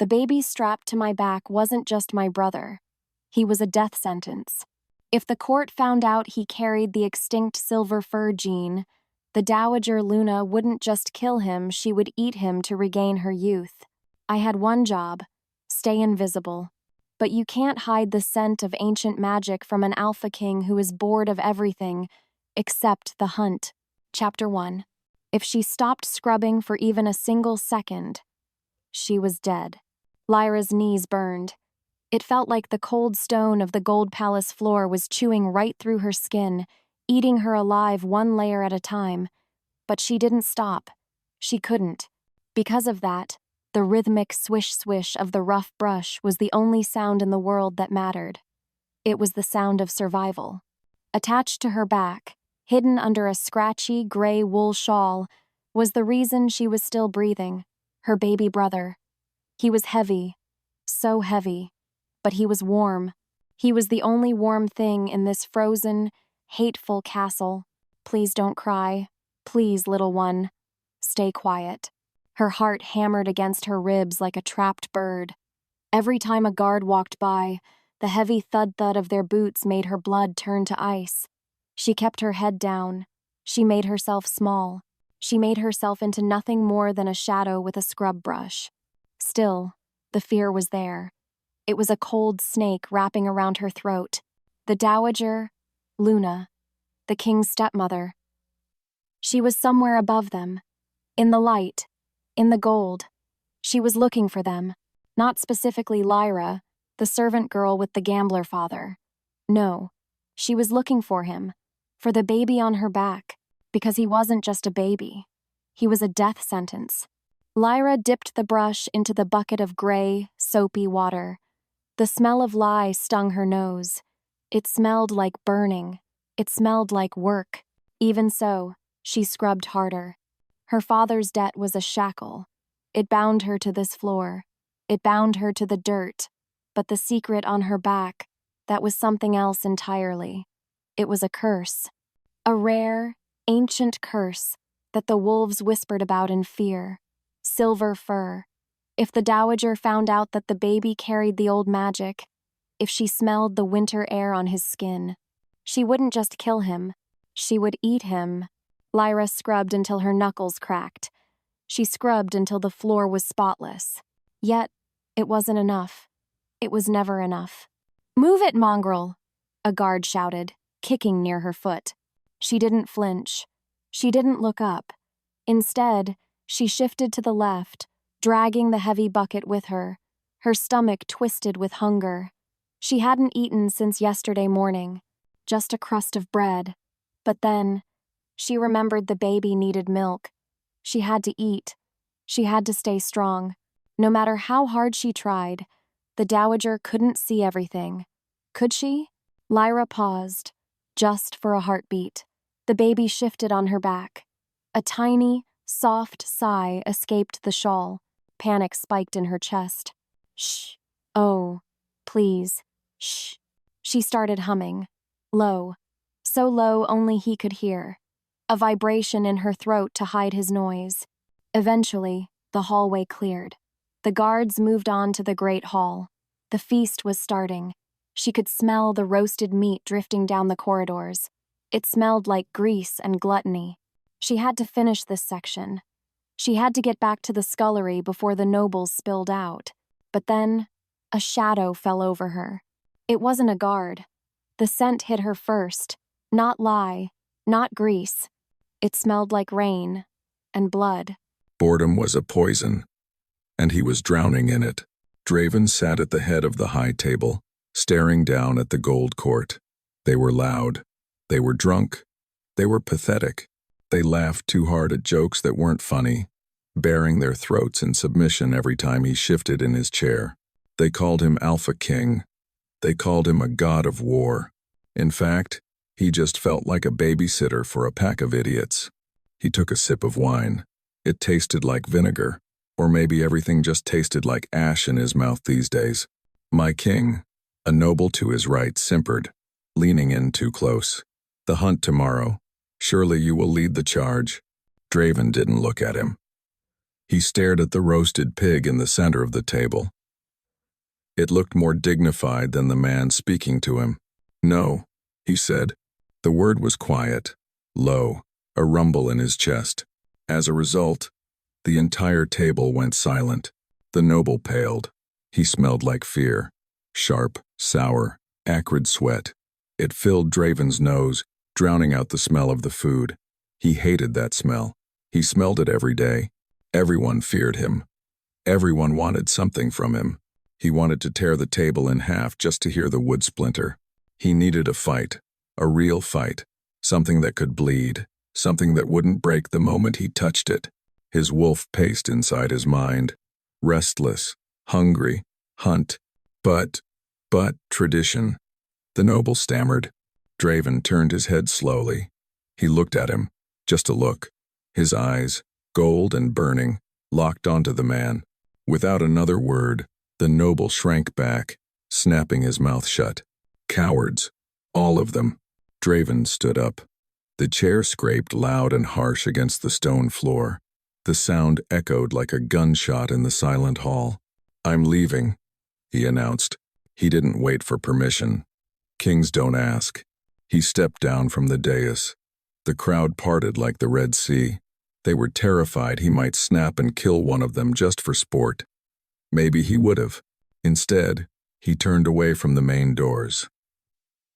The baby strapped to my back wasn't just my brother. He was a death sentence. If the court found out he carried the extinct silver fur gene, the Dowager Luna wouldn't just kill him, she would eat him to regain her youth. I had one job: stay invisible. But you can't hide the scent of ancient magic from an Alpha King who is bored of everything except the hunt. Chapter 1. If she stopped scrubbing for even a single second, she was dead. Lyra's knees burned. It felt like the cold stone of the Gold Palace floor was chewing right through her skin, eating her alive one layer at a time. But she didn't stop. She couldn't. Because of that, the rhythmic swish-swish of the rough brush was the only sound in the world that mattered. It was the sound of survival. Attached to her back, hidden under a scratchy, gray wool shawl, was the reason she was still breathing: her baby brother. He was heavy, so heavy, but he was warm. He was the only warm thing in this frozen, hateful castle. Please don't cry. Please, little one. Stay quiet. Her heart hammered against her ribs like a trapped bird. Every time a guard walked by, the heavy thud-thud of their boots made her blood turn to ice. She kept her head down. She made herself small. She made herself into nothing more than a shadow with a scrub brush. Still, the fear was there. It was a cold snake wrapping around her throat. The Dowager Luna, the king's stepmother. She was somewhere above them, in the light, in the gold. She was looking for them, not specifically Lyra, the servant girl with the gambler father. No, she was looking for him, for the baby on her back, because he wasn't just a baby. He was a death sentence. Lyra dipped the brush into the bucket of gray, soapy water. The smell of lye stung her nose. It smelled like burning. It smelled like work. Even so, she scrubbed harder. Her father's debt was a shackle. It bound her to this floor. It bound her to the dirt. But the secret on her back, that was something else entirely. It was a curse. A rare, ancient curse that the wolves whispered about in fear. Silver fur. If the Dowager found out that the baby carried the old magic, if she smelled the winter air on his skin, she wouldn't just kill him. She would eat him. Lyra scrubbed until her knuckles cracked. She scrubbed until the floor was spotless. Yet, it wasn't enough. It was never enough. "Move it, mongrel!" a guard shouted, kicking near her foot. She didn't flinch. She didn't look up. Instead, she shifted to the left, dragging the heavy bucket with her, her stomach twisted with hunger. She hadn't eaten since yesterday morning, just a crust of bread. But then, she remembered the baby needed milk. She had to eat. She had to stay strong. No matter how hard she tried, the Dowager couldn't see everything. Could she? Lyra paused, just for a heartbeat. The baby shifted on her back. A tiny, soft sigh escaped the shawl. Panic spiked in her chest. Shh. Oh, please. Shh. She started humming. Low. So low only he could hear. A vibration in her throat to hide his noise. Eventually, the hallway cleared. The guards moved on to the great hall. The feast was starting. She could smell the roasted meat drifting down the corridors. It smelled like grease and gluttony. She had to finish this section. She had to get back to the scullery before the nobles spilled out. But then, a shadow fell over her. It wasn't a guard. The scent hit her first. Not lye, not grease. It smelled like rain and blood. Boredom was a poison, and he was drowning in it. Draven sat at the head of the high table, staring down at the gold court. They were loud. They were drunk. They were pathetic. They laughed too hard at jokes that weren't funny, baring their throats in submission every time he shifted in his chair. They called him Alpha King. They called him a god of war. In fact, he just felt like a babysitter for a pack of idiots. He took a sip of wine. It tasted like vinegar, or maybe everything just tasted like ash in his mouth these days. My king, a noble to his right, simpered, leaning in too close. The hunt tomorrow. Surely you will lead the charge. Draven didn't look at him. He stared at the roasted pig in the center of the table. It looked more dignified than the man speaking to him. "No," he said. The word was quiet, low, a rumble in his chest. As a result, the entire table went silent. The noble paled. He smelled like fear. Sharp, sour, acrid sweat. It filled Draven's nose, drowning out the smell of the food. He hated that smell. He smelled it every day. Everyone feared him. Everyone wanted something from him. He wanted to tear the table in half just to hear the wood splinter. He needed a fight, a real fight, something that could bleed, something that wouldn't break the moment he touched it. His wolf paced inside his mind, restless, hungry, hunt, but tradition. The noble stammered. Draven turned his head slowly. He looked at him, just a look. His eyes, gold and burning, locked onto the man. Without another word, the noble shrank back, snapping his mouth shut. Cowards, all of them. Draven stood up. The chair scraped loud and harsh against the stone floor. The sound echoed like a gunshot in the silent hall. "I'm leaving," he announced. He didn't wait for permission. Kings don't ask. He stepped down from the dais. The crowd parted like the Red Sea. They were terrified he might snap and kill one of them just for sport. Maybe he would have. Instead, he turned away from the main doors.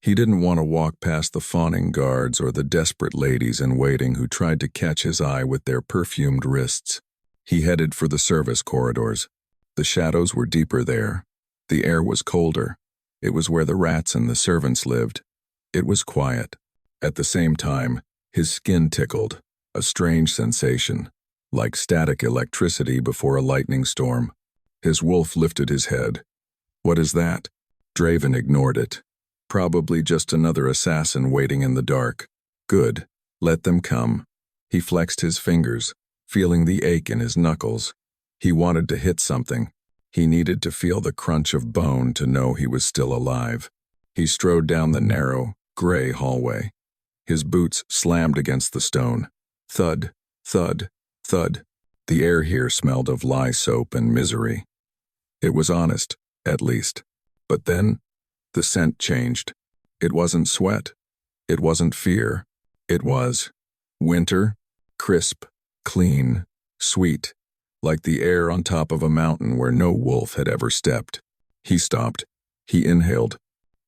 He didn't want to walk past the fawning guards or the desperate ladies in waiting who tried to catch his eye with their perfumed wrists. He headed for the service corridors. The shadows were deeper there. The air was colder. It was where the rats and the servants lived. It was quiet. At the same time, his skin tickled, a strange sensation, like static electricity before a lightning storm. His wolf lifted his head. "What is that?" Draven ignored it. Probably just another assassin waiting in the dark. Good. Let them come. He flexed his fingers, feeling the ache in his knuckles. He wanted to hit something. He needed to feel the crunch of bone to know he was still alive. He strode down the narrow, gray hallway. His boots slammed against the stone. Thud, thud, thud. The air here smelled of lye soap and misery. It was honest, at least. But then, the scent changed. It wasn't sweat. It wasn't fear. It was winter, crisp, clean, sweet, like the air on top of a mountain where no wolf had ever stepped. He stopped. He inhaled.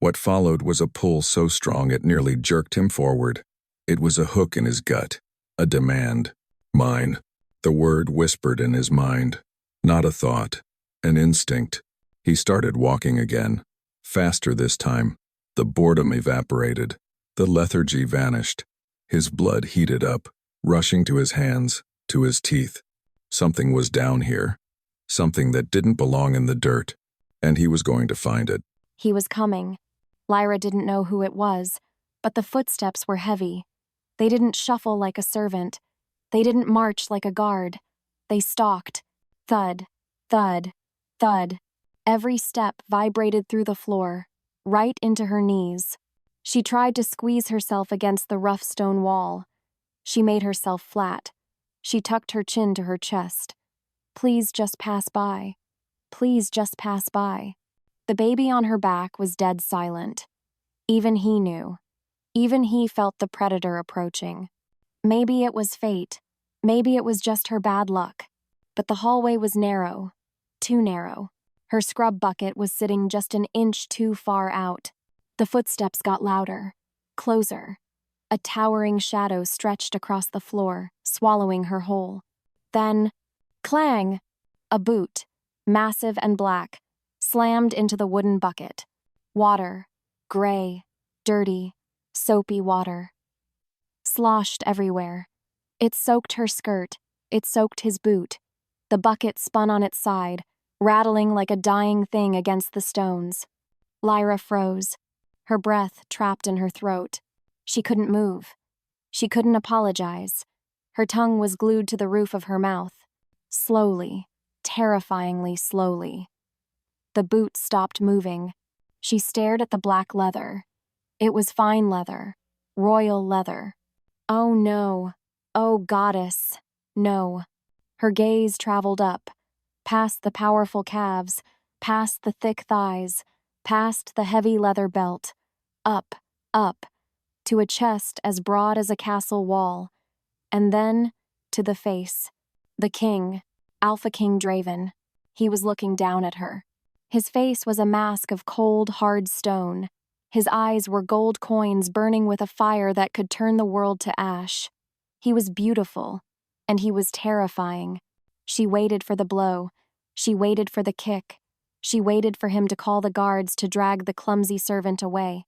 What followed was a pull so strong it nearly jerked him forward. It was a hook in his gut, a demand. Mine. The word whispered in his mind. Not a thought, an instinct. He started walking again. Faster this time. The boredom evaporated. The lethargy vanished. His blood heated up, rushing to his hands, to his teeth. Something was down here. Something that didn't belong in the dirt. And he was going to find it. He was coming. Lyra didn't know who it was, but the footsteps were heavy. They didn't shuffle like a servant. They didn't march like a guard. They stalked. Thud, thud, thud. Every step vibrated through the floor, right into her knees. She tried to squeeze herself against the rough stone wall. She made herself flat. She tucked her chin to her chest. Please just pass by. Please just pass by. The baby on her back was dead silent. Even he knew. Even he felt the predator approaching. Maybe it was fate. Maybe it was just her bad luck. But the hallway was narrow. Too narrow. Her scrub bucket was sitting just an inch too far out. The footsteps got louder. Closer. A towering shadow stretched across the floor, swallowing her whole. Then, clang! A boot, massive and black, slammed into the wooden bucket. Water, gray, dirty, soapy water. Sloshed everywhere. It soaked her skirt. It soaked his boot. The bucket spun on its side, rattling like a dying thing against the stones. Lyra froze, her breath trapped in her throat. She couldn't move. She couldn't apologize. Her tongue was glued to the roof of her mouth. Slowly, terrifyingly slowly. The boot stopped moving. She stared at the black leather. It was fine leather, royal leather. Oh no, oh goddess, no. Her gaze traveled up, past the powerful calves, past the thick thighs, past the heavy leather belt, up, to a chest as broad as a castle wall, and then to the face. The king, Alpha King Draven. He was looking down at her. His face was a mask of cold, hard stone. His eyes were gold coins burning with a fire that could turn the world to ash. He was beautiful, and he was terrifying. She waited for the blow. She waited for the kick. She waited for him to call the guards to drag the clumsy servant away.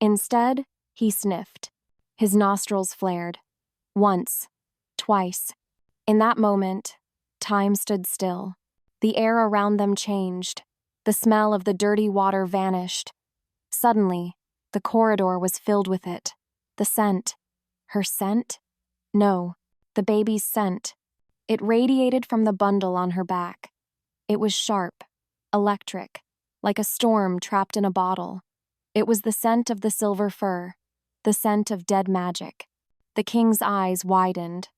Instead, he sniffed. His nostrils flared. Once, twice. In that moment, time stood still. The air around them changed. The smell of the dirty water vanished. Suddenly, the corridor was filled with it. The scent. Her scent? No, the baby's scent. It radiated from the bundle on her back. It was sharp, electric, like a storm trapped in a bottle. It was the scent of the silver fur, the scent of dead magic. The king's eyes widened.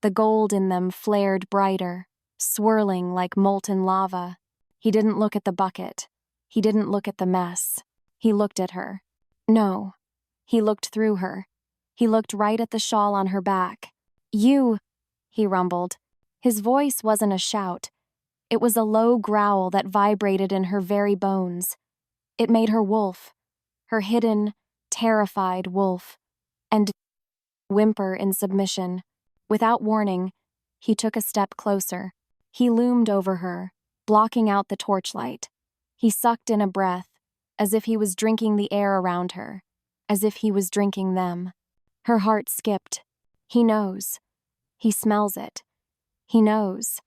The gold in them flared brighter, swirling like molten lava. He didn't look at the bucket. He didn't look at the mess. He looked at her. No, he looked through her. He looked right at the shawl on her back. "You," he rumbled. His voice wasn't a shout. It was a low growl that vibrated in her very bones. It made her wolf, her hidden, terrified wolf, and whimper in submission. Without warning, he took a step closer. He loomed over her, blocking out the torchlight. He sucked in a breath, as if he was drinking the air around her, as if he was drinking them. Her heart skipped. He knows. He smells it. He knows.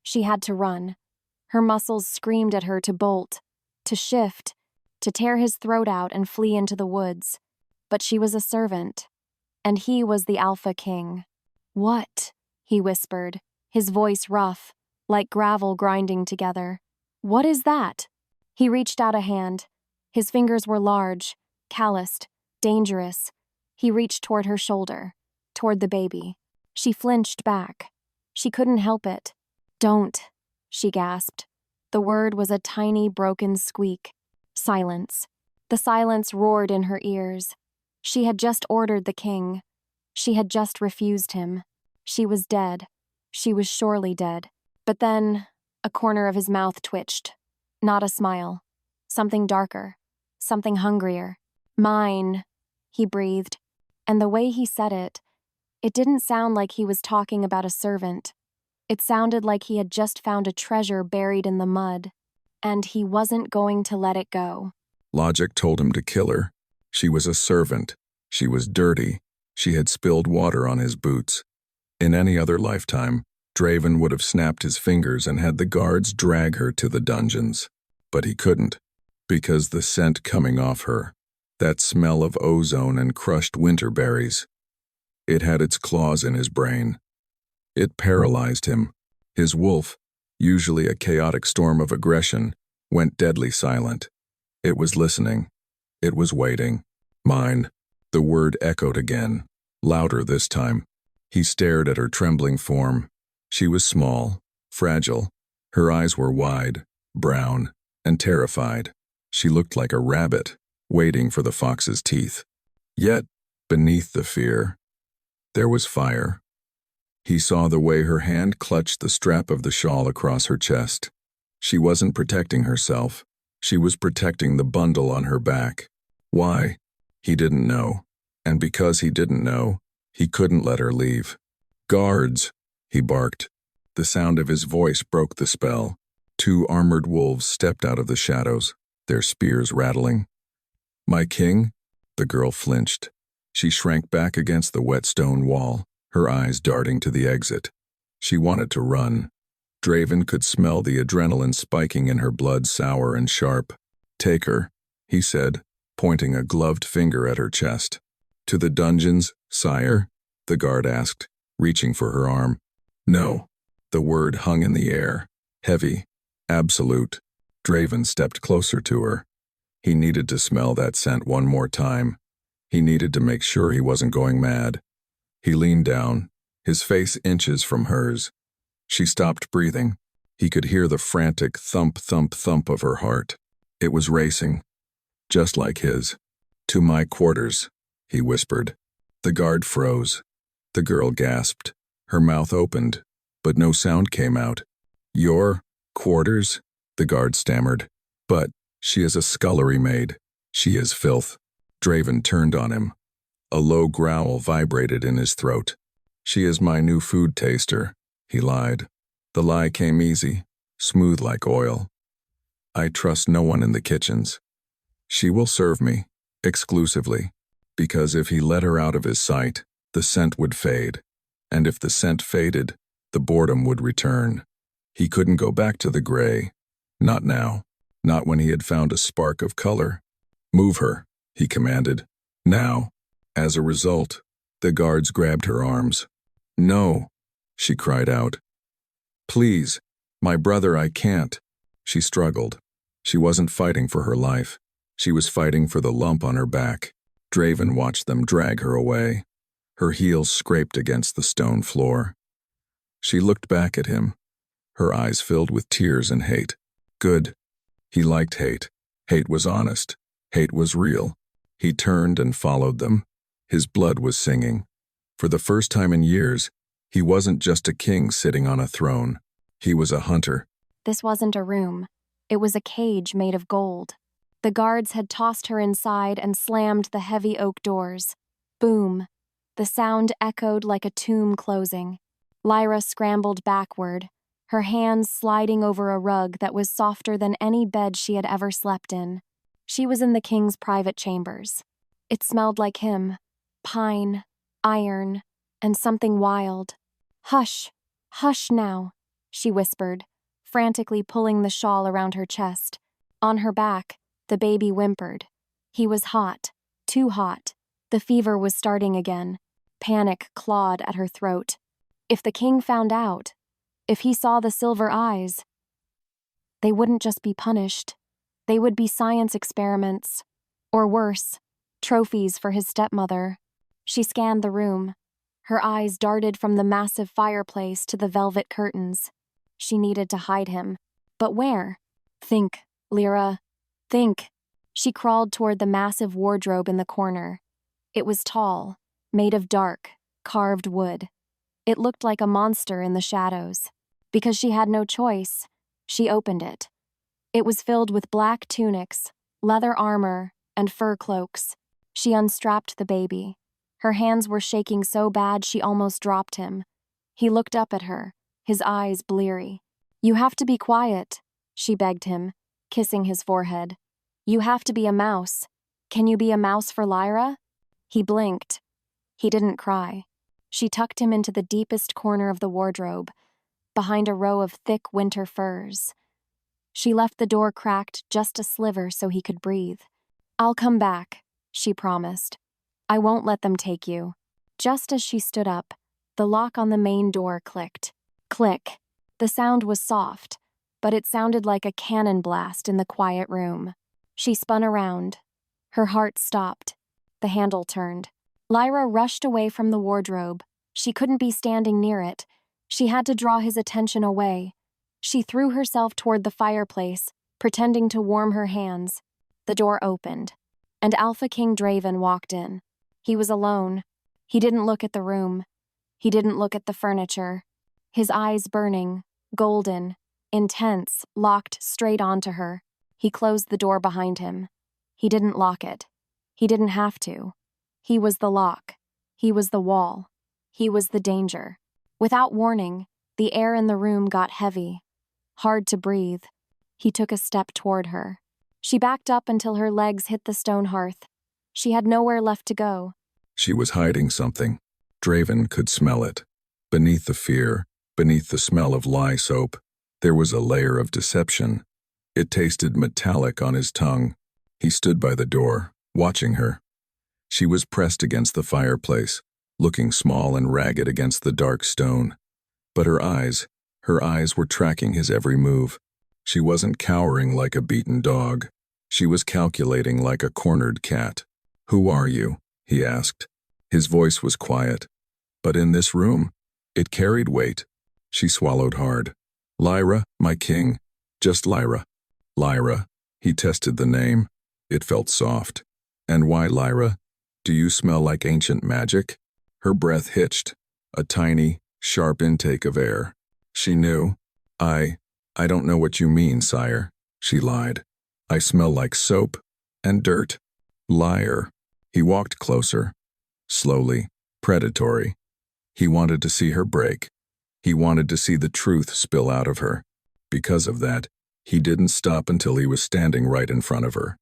She had to run. Her muscles screamed at her to bolt, to shift, to tear his throat out and flee into the woods. But she was a servant, and he was the Alpha King. "What?" he whispered, his voice rough, like gravel grinding together. "What is that?" He reached out a hand. His fingers were large, calloused, dangerous. He reached toward her shoulder, toward the baby. She flinched back. She couldn't help it. "Don't," she gasped. The word was a tiny, broken squeak. Silence. The silence roared in her ears. She had just ordered the king. She had just refused him. She was dead. She was surely dead. But then, a corner of his mouth twitched. Not a smile. Something darker. Something hungrier. "Mine," he breathed. And the way he said it didn't sound like he was talking about a servant. It sounded like he had just found a treasure buried in the mud, and he wasn't going to let it go. Logic told him to kill her. She was a servant. She was dirty. She had spilled water on his boots. In any other lifetime, Draven would have snapped his fingers and had the guards drag her to the dungeons. But he couldn't, because the scent coming off her, that smell of ozone and crushed winter berries, it had its claws in his brain. It paralyzed him. His wolf, usually a chaotic storm of aggression, went deadly silent. It was listening. It was waiting. "Mine." The word echoed again, louder this time. He stared at her trembling form. She was small, fragile. Her eyes were wide, brown, and terrified. She looked like a rabbit, waiting for the fox's teeth. Yet, beneath the fear, there was fire. He saw the way her hand clutched the strap of the shawl across her chest. She wasn't protecting herself. She was protecting the bundle on her back. Why? He didn't know. And because he didn't know, he couldn't let her leave. "Guards!" he barked. The sound of his voice broke the spell. 2 armored wolves stepped out of the shadows, their spears rattling. "My king?" The girl flinched. She shrank back against the wet stone wall, her eyes darting to the exit. She wanted to run. Draven could smell the adrenaline spiking in her blood, sour and sharp. "Take her," he said, pointing a gloved finger at her chest. "To the dungeons, sire?" the guard asked, reaching for her arm. "No." The word hung in the air, heavy, absolute. Draven stepped closer to her. He needed to smell that scent one more time. He needed to make sure he wasn't going mad. He leaned down, his face inches from hers. She stopped breathing. He could hear the frantic thump, thump, thump of her heart. It was racing, just like his. "To my quarters," he whispered. The guard froze. The girl gasped. Her mouth opened, but no sound came out. "Your quarters?" the guard stammered. "But she is a scullery maid. She is filth." Draven turned on him. A low growl vibrated in his throat. "She is my new food taster," he lied. The lie came easy, smooth like oil. "I trust no one in the kitchens. She will serve me, exclusively, because if he let her out of his sight, the scent would fade. And if the scent faded, the boredom would return. He couldn't go back to the gray. Not now. Not when he had found a spark of color. "Move her," he commanded. "Now." As a result, the guards grabbed her arms. "No," she cried out. "Please, my brother, I can't." She struggled. She wasn't fighting for her life. She was fighting for the lump on her back. Draven watched them drag her away. Her heels scraped against the stone floor. She looked back at him, her eyes filled with tears and hate. Good. He liked hate. Hate was honest. Hate was real. He turned and followed them. His blood was singing. For the first time in years, he wasn't just a king sitting on a throne. He was a hunter. This wasn't a room. It was a cage made of gold. The guards had tossed her inside and slammed the heavy oak doors. Boom. The sound echoed like a tomb closing. Lyra scrambled backward, her hands sliding over a rug that was softer than any bed she had ever slept in. She was in the king's private chambers. It smelled like him. Pine, iron, and something wild. "Hush, hush now," she whispered, frantically pulling the shawl around her chest. On her back, the baby whimpered. He was hot, too hot. The fever was starting again. Panic clawed at her throat. If the king found out, if he saw the silver eyes, they wouldn't just be punished. They would be science experiments. Or worse, trophies for his stepmother. She scanned the room. Her eyes darted from the massive fireplace to the velvet curtains. She needed to hide him. But where? Think, Lyra. Think. She crawled toward the massive wardrobe in the corner. It was tall, made of dark, carved wood. It looked like a monster in the shadows. Because she had no choice, she opened it. It was filled with black tunics, leather armor, and fur cloaks. She unstrapped the baby. Her hands were shaking so bad she almost dropped him. He looked up at her, his eyes bleary. "You have to be quiet," she begged him, kissing his forehead. "You have to be a mouse. Can you be a mouse for Lyra?" He blinked. He didn't cry. She tucked him into the deepest corner of the wardrobe, behind a row of thick winter furs. She left the door cracked just a sliver so he could breathe. "I'll come back," she promised. "I won't let them take you." Just as she stood up, the lock on the main door clicked. Click. The sound was soft, but it sounded like a cannon blast in the quiet room. She spun around. Her heart stopped. The handle turned. Lyra rushed away from the wardrobe. She couldn't be standing near it. She had to draw his attention away. She threw herself toward the fireplace, pretending to warm her hands. The door opened, and Alpha King Draven walked in. He was alone. He didn't look at the room. He didn't look at the furniture. His eyes burning, golden, intense, locked straight onto her. He closed the door behind him. He didn't lock it. He didn't have to. He was the lock. He was the wall. He was the danger. Without warning, the air in the room got heavy, hard to breathe. He took a step toward her. She backed up until her legs hit the stone hearth. She had nowhere left to go. She was hiding something. Draven could smell it. Beneath the fear, beneath the smell of lye soap, there was a layer of deception. It tasted metallic on his tongue. He stood by the door, watching her. She was pressed against the fireplace, looking small and ragged against the dark stone. But her eyes were tracking his every move. She wasn't cowering like a beaten dog. She was calculating like a cornered cat. "Who are you?" he asked. His voice was quiet, but in this room, it carried weight. She swallowed hard. Lyra, my king. Just Lyra. Lyra. He tested the name. It felt soft. And why Lyra? Do you smell like ancient magic? Her breath hitched. A tiny, sharp intake of air. She knew. I don't know what you mean, sire. She lied. I smell like soap and dirt. Liar. He walked closer. Slowly. Predatory. He wanted to see her break. He wanted to see the truth spill out of her. Because of that, he didn't stop until he was standing right in front of her.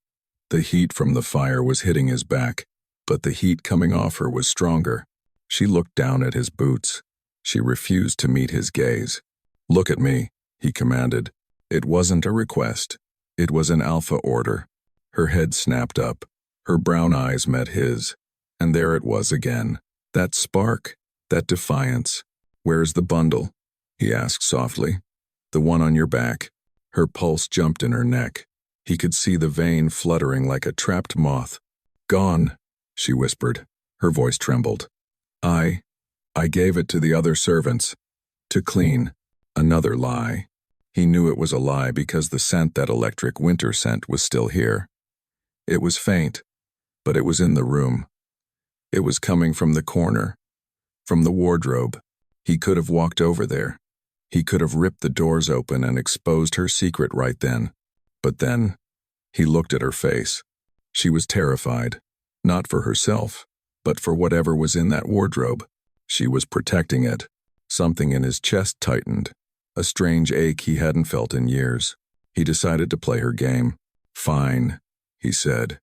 The heat from the fire was hitting his back, but the heat coming off her was stronger. She looked down at his boots. She refused to meet his gaze. Look at me, he commanded. It wasn't a request. It was an alpha order. Her head snapped up. Her brown eyes met his. And there it was again. That spark. That defiance. Where's the bundle? He asked softly. The one on your back. Her pulse jumped in her neck. He could see the vein fluttering like a trapped moth. Gone, she whispered. Her voice trembled. I gave it to the other servants. To clean. Another lie. He knew it was a lie because the scent, that electric winter scent, was still here. It was faint, but it was in the room. It was coming from the corner. From the wardrobe. He could have walked over there. He could have ripped the doors open and exposed her secret right then. But then, he looked at her face. She was terrified. Not for herself, but for whatever was in that wardrobe. She was protecting it. Something in his chest tightened. A strange ache he hadn't felt in years. He decided to play her game. Fine, he said.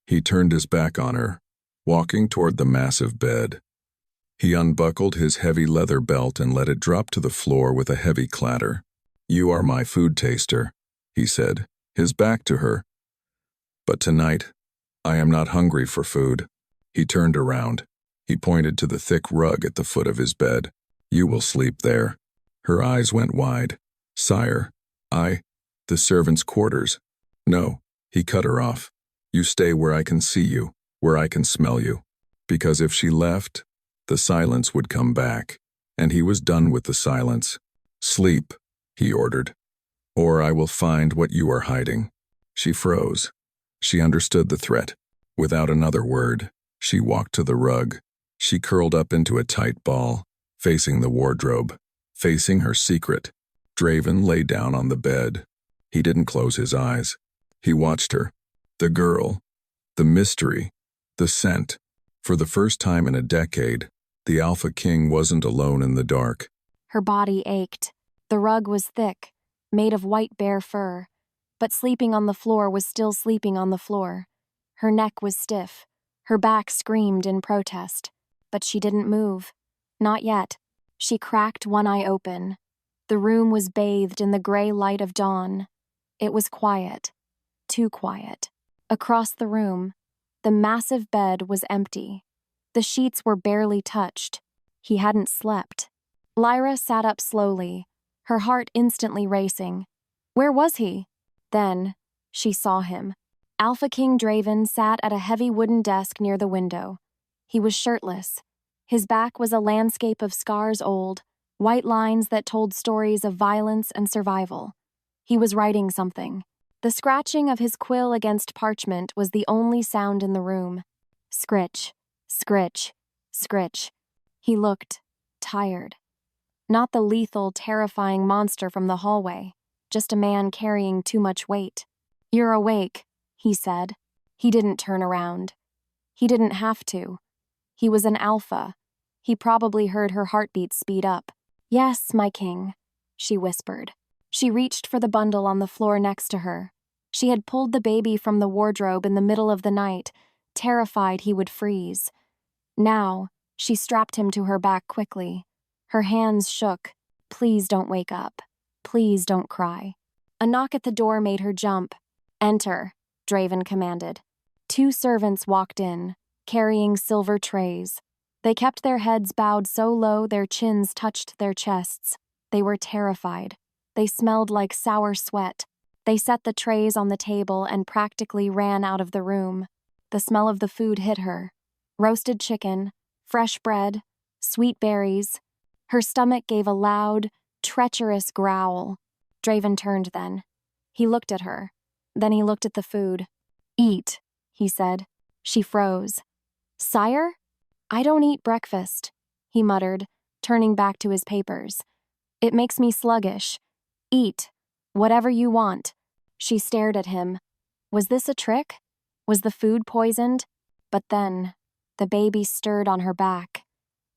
He turned his back on her, walking toward the massive bed. He unbuckled his heavy leather belt and let it drop to the floor with a heavy clatter. You are my food taster, he said, his back to her. But tonight, I am not hungry for food. He turned around. He pointed to the thick rug at the foot of his bed. You will sleep there. Her eyes went wide. Sire, the servants' quarters. No, he cut her off. You stay where I can see you, where I can smell you. Because if she left, the silence would come back, and he was done with the silence. Sleep, he ordered, or I will find what you are hiding. She froze. She understood the threat. Without another word, she walked to the rug. She curled up into a tight ball, facing the wardrobe, facing her secret. Draven lay down on the bed. He didn't close his eyes. He watched her. The girl, the mystery, the scent. For the first time in a decade, the Alpha King wasn't alone in the dark. Her body ached. The rug was thick, made of white bear fur, but sleeping on the floor was still sleeping on the floor. Her neck was stiff. Her back screamed in protest. But she didn't move. Not yet. She cracked one eye open. The room was bathed in the gray light of dawn. It was quiet. Too quiet. Across the room, the massive bed was empty. The sheets were barely touched. He hadn't slept. Lyra sat up slowly, her heart instantly racing. Where was he? Then, she saw him. Alpha King Draven sat at a heavy wooden desk near the window. He was shirtless. His back was a landscape of scars old, white lines that told stories of violence and survival. He was writing something. The scratching of his quill against parchment was the only sound in the room. Scritch, scritch, scritch. He looked tired. Not the lethal, terrifying monster from the hallway, just a man carrying too much weight. You're awake, he said. He didn't turn around. He didn't have to. He was an alpha. He probably heard her heartbeat speed up. Yes, my king, she whispered. She reached for the bundle on the floor next to her. She had pulled the baby from the wardrobe in the middle of the night, terrified he would freeze. Now, she strapped him to her back quickly. Her hands shook. Please don't wake up. Please don't cry. A knock at the door made her jump. Enter, Draven commanded. 2 servants walked in, carrying silver trays. They kept their heads bowed so low their chins touched their chests. They were terrified. They smelled like sour sweat. They set the trays on the table and practically ran out of the room. The smell of the food hit her. Roasted chicken, fresh bread, sweet berries. Her stomach gave a loud, treacherous growl. Draven turned then. He looked at her. Then he looked at the food. "Eat," he said. She froze. "Sire? I don't eat breakfast," he muttered, turning back to his papers. "It makes me sluggish. Eat. Whatever you want." She stared at him. Was this a trick? Was the food poisoned? But then, the baby stirred on her back.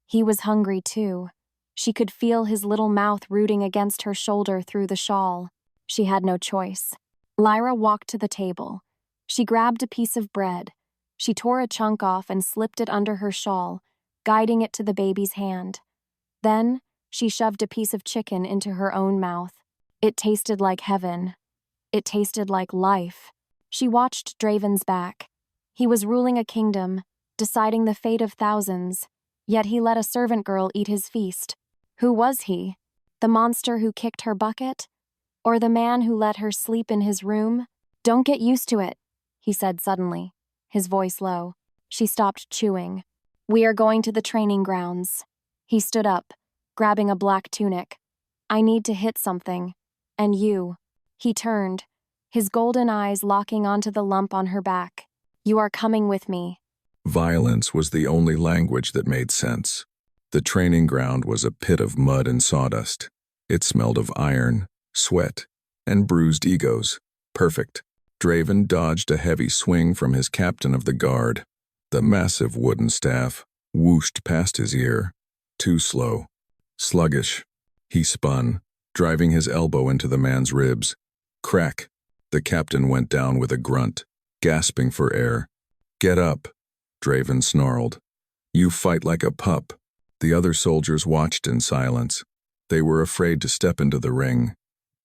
He was hungry too. She could feel his little mouth rooting against her shoulder through the shawl. She had no choice. Lyra walked to the table. She grabbed a piece of bread. She tore a chunk off and slipped it under her shawl, guiding it to the baby's hand. Then, she shoved a piece of chicken into her own mouth. It tasted like heaven. It tasted like life. She watched Draven's back. He was ruling a kingdom, deciding the fate of thousands, yet he let a servant girl eat his feast. Who was he? The monster who kicked her bucket? Or the man who let her sleep in his room? "Don't get used to it," he said suddenly, his voice low. She stopped chewing. "We are going to the training grounds." He stood up, grabbing a black tunic. "I need to hit something. And you." He turned, his golden eyes locking onto the lump on her back. "You are coming with me." Violence was the only language that made sense. The training ground was a pit of mud and sawdust. It smelled of iron, sweat, and bruised egos. Perfect. Draven dodged a heavy swing from his captain of the guard. The massive wooden staff whooshed past his ear. Too slow. Sluggish. He spun, driving his elbow into the man's ribs. Crack. The captain went down with a grunt, gasping for air. "Get up," Draven snarled. "You fight like a pup." The other soldiers watched in silence. They were afraid to step into the ring.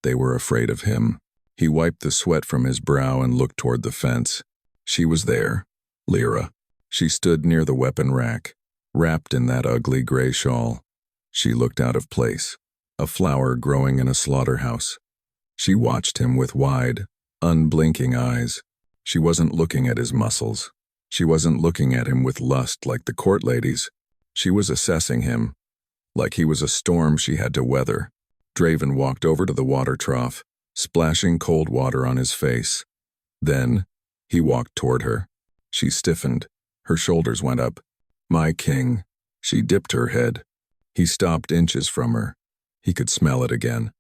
They were afraid of him. He wiped the sweat from his brow and looked toward the fence. She was there, Lyra. She stood near the weapon rack, wrapped in that ugly gray shawl. She looked out of place, a flower growing in a slaughterhouse. She watched him with wide, unblinking eyes. She wasn't looking at his muscles. She wasn't looking at him with lust like the court ladies. She was assessing him, like he was a storm she had to weather. Draven walked over to the water trough, splashing cold water on his face. Then, he walked toward her. She stiffened. Her shoulders went up. "My king." She dipped her head. He stopped inches from her. He could smell it again.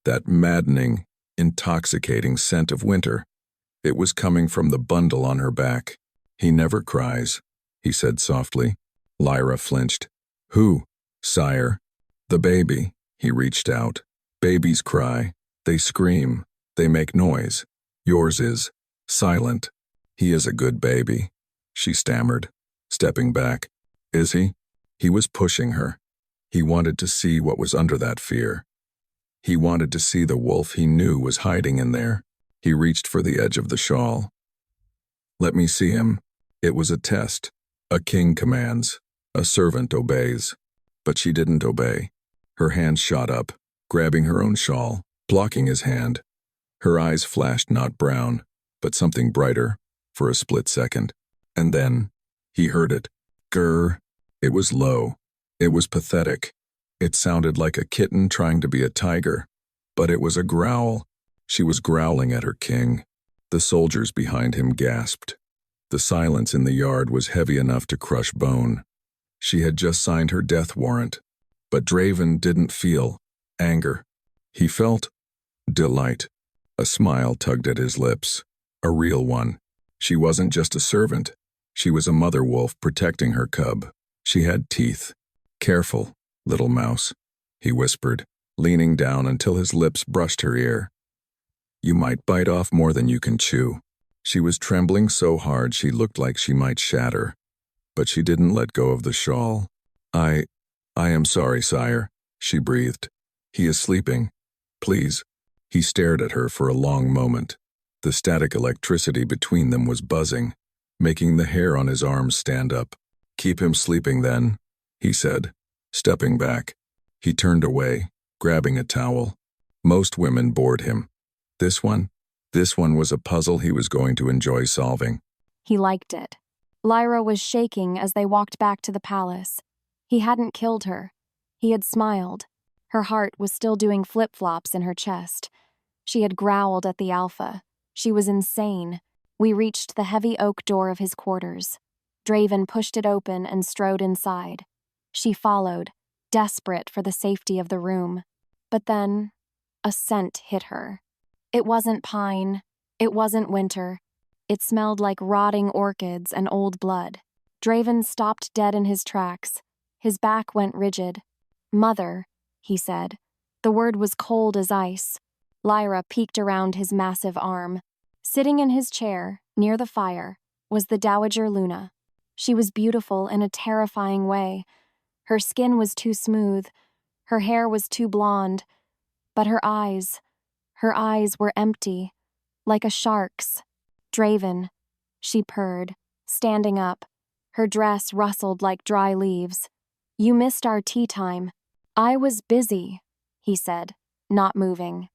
That maddening, intoxicating scent of winter. It was coming from the bundle on her back. "He never cries," he said softly. Lyra flinched. "Who?" "Sire." "The baby." He reached out. "Babies cry. They scream. They make noise. Yours is silent." "He is a good baby," she stammered, stepping back. "Is he?" He was pushing her. He wanted to see what was under that fear. He wanted to see the wolf he knew was hiding in there. He reached for the edge of the shawl. "Let me see him." It was a test. A king commands. A servant obeys. But she didn't obey. Her hand shot up, grabbing her own shawl, blocking his hand. Her eyes flashed not brown, but something brighter, for a split second. And then, he heard it. Grr. It was low. It was pathetic. It sounded like a kitten trying to be a tiger. But it was a growl. She was growling at her king. The soldiers behind him gasped. The silence in the yard was heavy enough to crush bone. She had just signed her death warrant. But Draven didn't feel anger. He felt delight. A smile tugged at his lips. A real one. She wasn't just a servant. She was a mother wolf protecting her cub. She had teeth. "Careful, little mouse," he whispered, leaning down until his lips brushed her ear. "You might bite off more than you can chew." She was trembling so hard she looked like she might shatter. But she didn't let go of the shawl. I am sorry, sire," she breathed. "He is sleeping. Please." He stared at her for a long moment. The static electricity between them was buzzing, making the hair on his arms stand up. "Keep him sleeping then," he said, stepping back. He turned away, grabbing a towel. Most women bored him. This one was a puzzle he was going to enjoy solving. He liked it. Lyra was shaking as they walked back to the palace. He hadn't killed her. He had smiled. Her heart was still doing flip-flops in her chest. She had growled at the Alpha. She was insane. We reached the heavy oak door of his quarters. Draven pushed it open and strode inside. She followed, desperate for the safety of the room. But then, a scent hit her. It wasn't pine. It wasn't winter. It smelled like rotting orchids and old blood. Draven stopped dead in his tracks. His back went rigid. "Mother," he said. The word was cold as ice. Lyra peeked around his massive arm. Sitting in his chair, near the fire, was the Dowager Luna. She was beautiful in a terrifying way. Her skin was too smooth. Her hair was too blonde. But her eyes were empty, like a shark's. "Draven," she purred, standing up. Her dress rustled like dry leaves. "You missed our tea time." "I was busy," he said, not moving.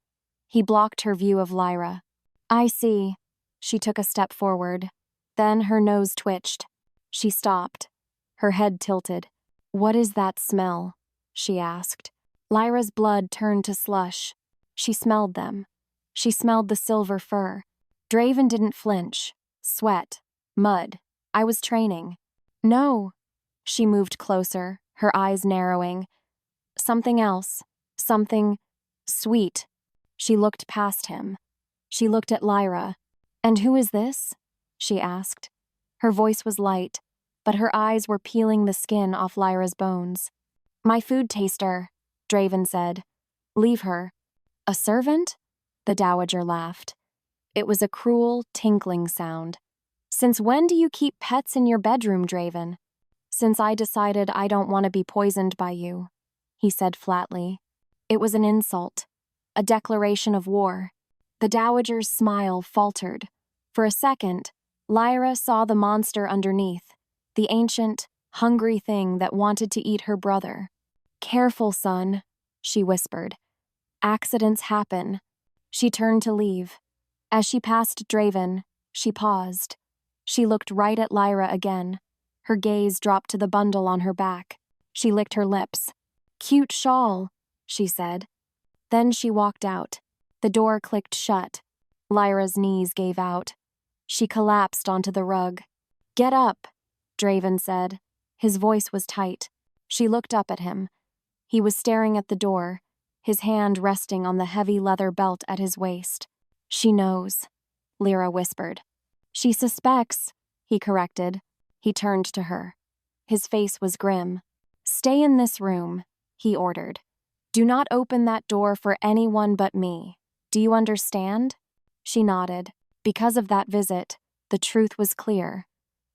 He blocked her view of Lyra. "I see." She took a step forward. Then her nose twitched. She stopped, her head tilted. "What is that smell?" she asked. Lyra's blood turned to slush. She smelled them. She smelled the silver fur. Draven didn't flinch. "Sweat. Mud. I was training." "No." She moved closer, her eyes narrowing. "Something else. Something sweet." She looked past him. She looked at Lyra. "And who is this?" she asked. Her voice was light, but her eyes were peeling the skin off Lyra's bones. "My food taster," Draven said. "Leave her." "A servant?" The Dowager laughed. It was a cruel, tinkling sound. "Since when do you keep pets in your bedroom, Draven?" "Since I decided I don't want to be poisoned by you," he said flatly. It was an insult, a declaration of war. The Dowager's smile faltered. For a second, Lyra saw the monster underneath, the ancient, hungry thing that wanted to eat her brother. "Careful, son," she whispered. "Accidents happen." She turned to leave. As she passed Draven, she paused. She looked right at Lyra again. Her gaze dropped to the bundle on her back. She licked her lips. "Cute shawl," she said. Then she walked out. The door clicked shut. Lyra's knees gave out. She collapsed onto the rug. "Get up," Draven said. His voice was tight. She looked up at him. He was staring at the door, his hand resting on the heavy leather belt at his waist. "She knows," Lyra whispered. "She suspects," he corrected. He turned to her. His face was grim. "Stay in this room," he ordered. "Do not open that door for anyone but me. Do you understand?" She nodded. Because of that visit, the truth was clear.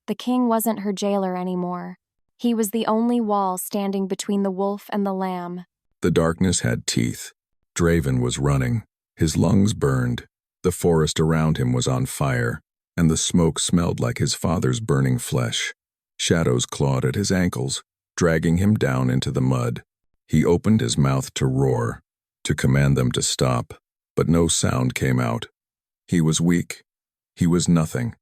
The king wasn't her jailer anymore. He was the only wall standing between the wolf and the lamb. The darkness had teeth. Draven was running. His lungs burned. The forest around him was on fire, and the smoke smelled like his father's burning flesh. Shadows clawed at his ankles, dragging him down into the mud. He opened his mouth to roar, to command them to stop, but no sound came out. He was weak. He was nothing.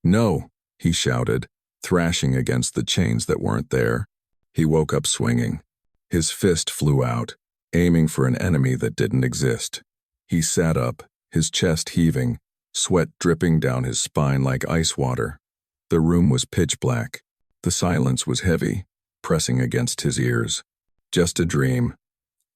"No," he shouted, thrashing against the chains that weren't there. He woke up swinging. His fist flew out, aiming for an enemy that didn't exist. He sat up, his chest heaving, sweat dripping down his spine like ice water. The room was pitch black. The silence was heavy, pressing against his ears. Just a dream.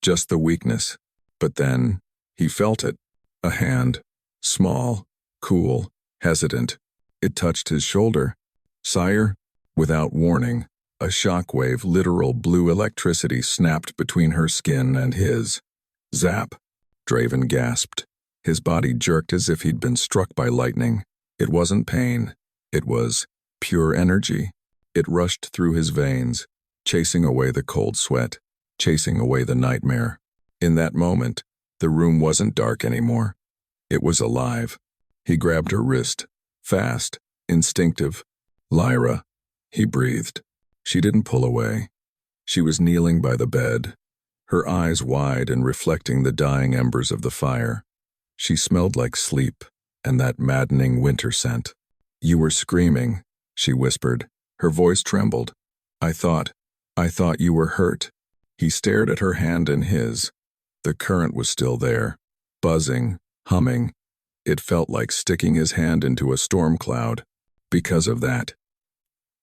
Just the weakness. But then, he felt it. A hand. Small, cool, hesitant. It touched his shoulder. "Sire?" Without warning, a shockwave, literal blue electricity snapped between her skin and his. Zap! Draven gasped. His body jerked as if he'd been struck by lightning. It wasn't pain. It was pure energy. It rushed through his veins, chasing away the cold sweat, chasing away the nightmare. In that moment, the room wasn't dark anymore. It was alive. He grabbed her wrist. Fast, instinctive. "Lyra," he breathed. She didn't pull away. She was kneeling by the bed, her eyes wide and reflecting the dying embers of the fire. She smelled like sleep and that maddening winter scent. "You were screaming," she whispered. Her voice trembled. I thought you were hurt." He stared at her hand in his. The current was still there, buzzing, humming. It felt like sticking his hand into a storm cloud. Because of that,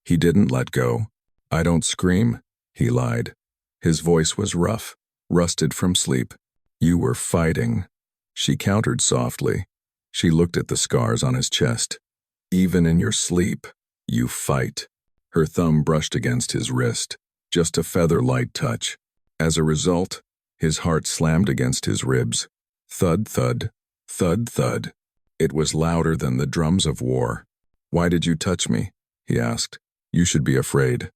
he didn't let go. "I don't scream," he lied. His voice was rough, rusted from sleep. "You were fighting." She countered softly. She looked at the scars on his chest. "Even in your sleep, you fight." Her thumb brushed against his wrist, just a feather-light touch. As a result, his heart slammed against his ribs. Thud, thud, thud, thud. It was louder than the drums of war. "Why did you touch me?" he asked. "You should be afraid."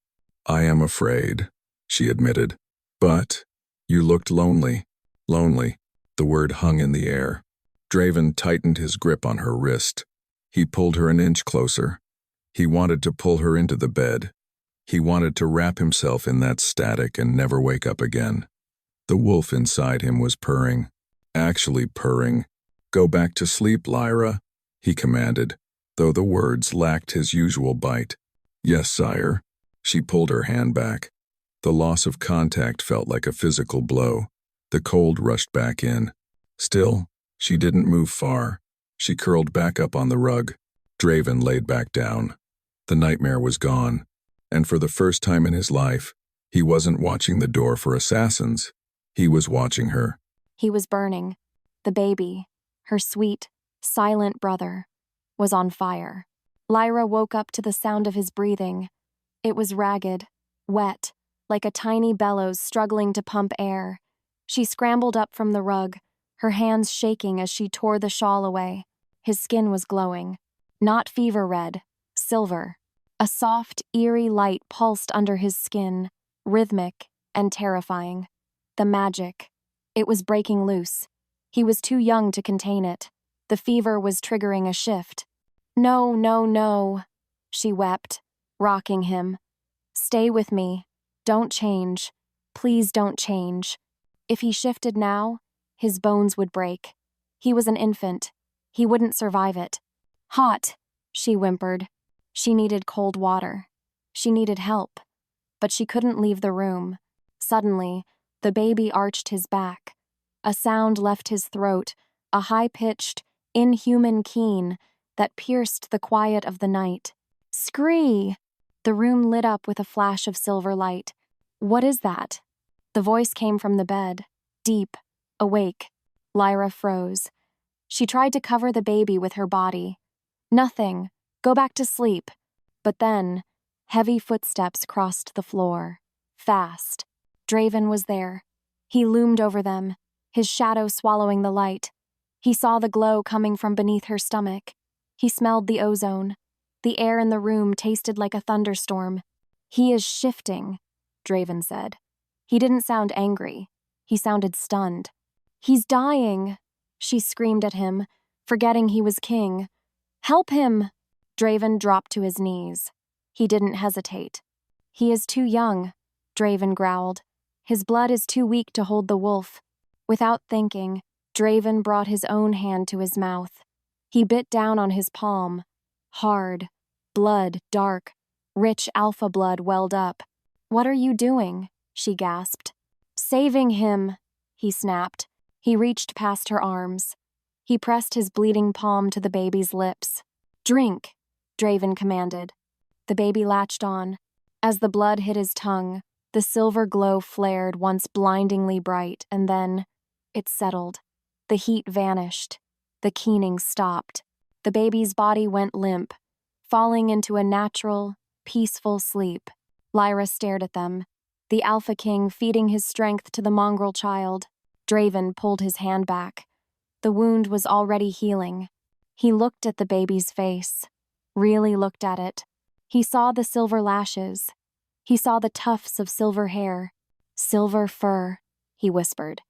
"I am afraid," she admitted. "But you looked lonely." Lonely. The word hung in the air. Draven tightened his grip on her wrist. He pulled her an inch closer. He wanted to pull her into the bed. He wanted to wrap himself in that static and never wake up again. The wolf inside him was purring. Actually purring. "Go back to sleep, Lyra," he commanded, though the words lacked his usual bite. "Yes, sire." She pulled her hand back. The loss of contact felt like a physical blow. The cold rushed back in. Still, she didn't move far. She curled back up on the rug. Draven laid back down. The nightmare was gone, and for the first time in his life, he wasn't watching the door for assassins. He was watching her. He was burning. The baby, her sweet, silent brother, was on fire. Lyra woke up to the sound of his breathing. It was ragged, wet, like a tiny bellows struggling to pump air. She scrambled up from the rug, her hands shaking as she tore the shawl away. His skin was glowing. Not fever red, silver. A soft, eerie light pulsed under his skin, rhythmic and terrifying. The magic. It was breaking loose. He was too young to contain it. The fever was triggering a shift. "No, no, no," she wept, rocking him. "Stay with me. Don't change. Please don't change." If he shifted now, his bones would break. He was an infant. He wouldn't survive it. "Hot," she whimpered. She needed cold water. She needed help. But she couldn't leave the room. Suddenly, the baby arched his back. A sound left his throat, a high-pitched, inhuman keen that pierced the quiet of the night. "Scree!" The room lit up with a flash of silver light. "What is that?" The voice came from the bed, deep, awake. Lyra froze. She tried to cover the baby with her body. "Nothing. Go back to sleep." But then, heavy footsteps crossed the floor. Fast. Draven was there. He loomed over them, his shadow swallowing the light. He saw the glow coming from beneath her stomach. He smelled the ozone. The air in the room tasted like a thunderstorm. "He is shifting," Draven said. He didn't sound angry. He sounded stunned. "He's dying," she screamed at him, forgetting he was king. "Help him!" Draven dropped to his knees. He didn't hesitate. "He is too young," Draven growled. "His blood is too weak to hold the wolf." Without thinking, Draven brought his own hand to his mouth. He bit down on his palm. Hard. Blood, dark. Rich alpha blood welled up. "What are you doing?" she gasped. "Saving him," he snapped. He reached past her arms. He pressed his bleeding palm to the baby's lips. "Drink," Draven commanded. The baby latched on. As the blood hit his tongue, the silver glow flared once blindingly bright, and then it settled. The heat vanished. The keening stopped. The baby's body went limp, falling into a natural, peaceful sleep. Lyra stared at them, the Alpha King feeding his strength to the mongrel child. Draven pulled his hand back. The wound was already healing. He looked at the baby's face, really looked at it. He saw the silver lashes. He saw the tufts of silver hair. "Silver fur," he whispered.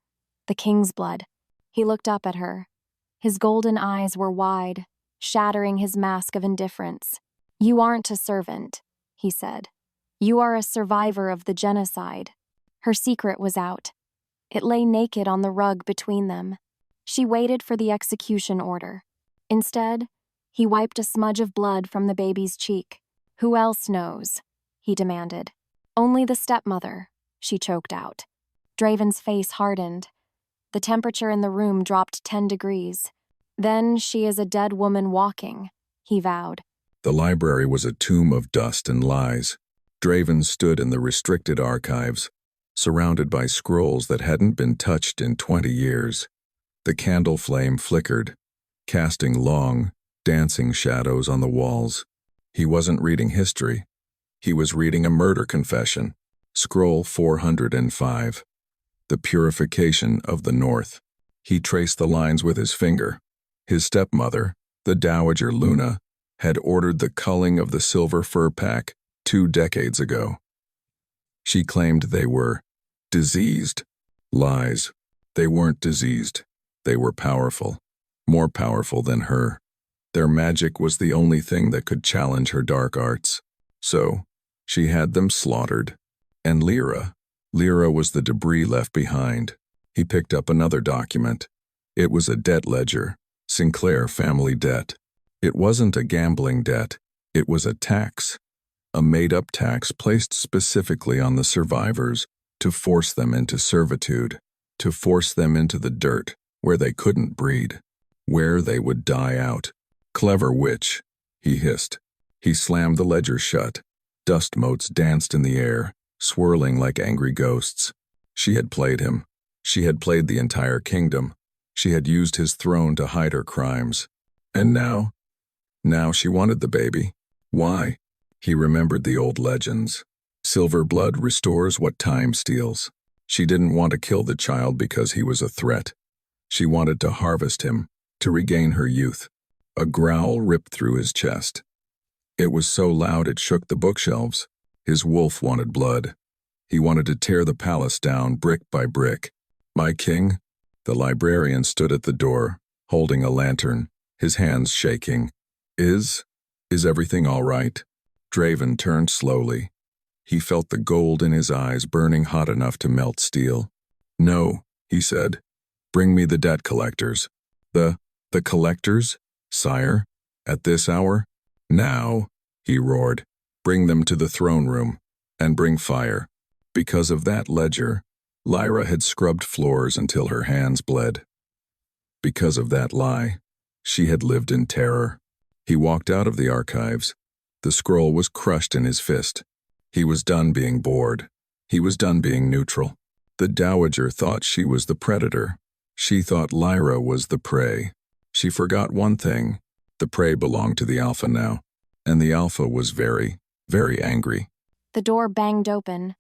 "The king's blood." He looked up at her. His golden eyes were wide, shattering his mask of indifference. "You aren't a servant," he said. "You are a survivor of the genocide." Her secret was out. It lay naked on the rug between them. She waited for the execution order. Instead, he wiped a smudge of blood from the baby's cheek. "Who else knows?" he demanded. "Only the stepmother," she choked out. Draven's face hardened. The temperature in the room dropped 10 degrees. Then she is a dead woman walking, he vowed. The library was a tomb of dust and lies. Draven stood in the restricted archives, surrounded by scrolls that hadn't been touched in 20 years. The candle flame flickered, casting long, dancing shadows on the walls. He wasn't reading history. He was reading a murder confession. Scroll 405. The purification of the North. He traced the lines with his finger. His stepmother, the Dowager Luna, had ordered the culling of the silver fur pack 2 decades ago. She claimed they were diseased. Lies. They weren't diseased. They were powerful. More powerful than her. Their magic was the only thing that could challenge her dark arts. So, she had them slaughtered. And Lyra was the debris left behind. He picked up another document. It was a debt ledger, Sinclair family debt. It wasn't a gambling debt. It was a tax. A made-up tax placed specifically on the survivors to force them into servitude, to force them into the dirt where they couldn't breed, where they would die out. Clever witch, he hissed. He slammed the ledger shut. Dust motes danced in the air, swirling like angry ghosts. She had played him. She had played the entire kingdom. She had used his throne to hide her crimes. And now she wanted the baby. Why? He remembered the old legends. Silver blood restores what time steals. She didn't want to kill the child because he was a threat. She wanted to harvest him, to regain her youth. A growl ripped through his chest. It was so loud it shook the bookshelves. His wolf wanted blood. He wanted to tear the palace down brick by brick. My king? The librarian stood at the door, holding a lantern, his hands shaking. Is everything all right? Draven turned slowly. He felt the gold in his eyes burning hot enough to melt steel. No, he said. Bring me the debt collectors. The collectors? Sire? At this hour? Now, he roared. Bring them to the throne room, and bring fire. Because of that ledger, Lyra had scrubbed floors until her hands bled. Because of that lie, she had lived in terror. He walked out of the archives. The scroll was crushed in his fist. He was done being bored. He was done being neutral. The Dowager thought she was the predator. She thought Lyra was the prey. She forgot one thing. The prey belonged to the Alpha now, and the Alpha was very, very angry. The door banged open.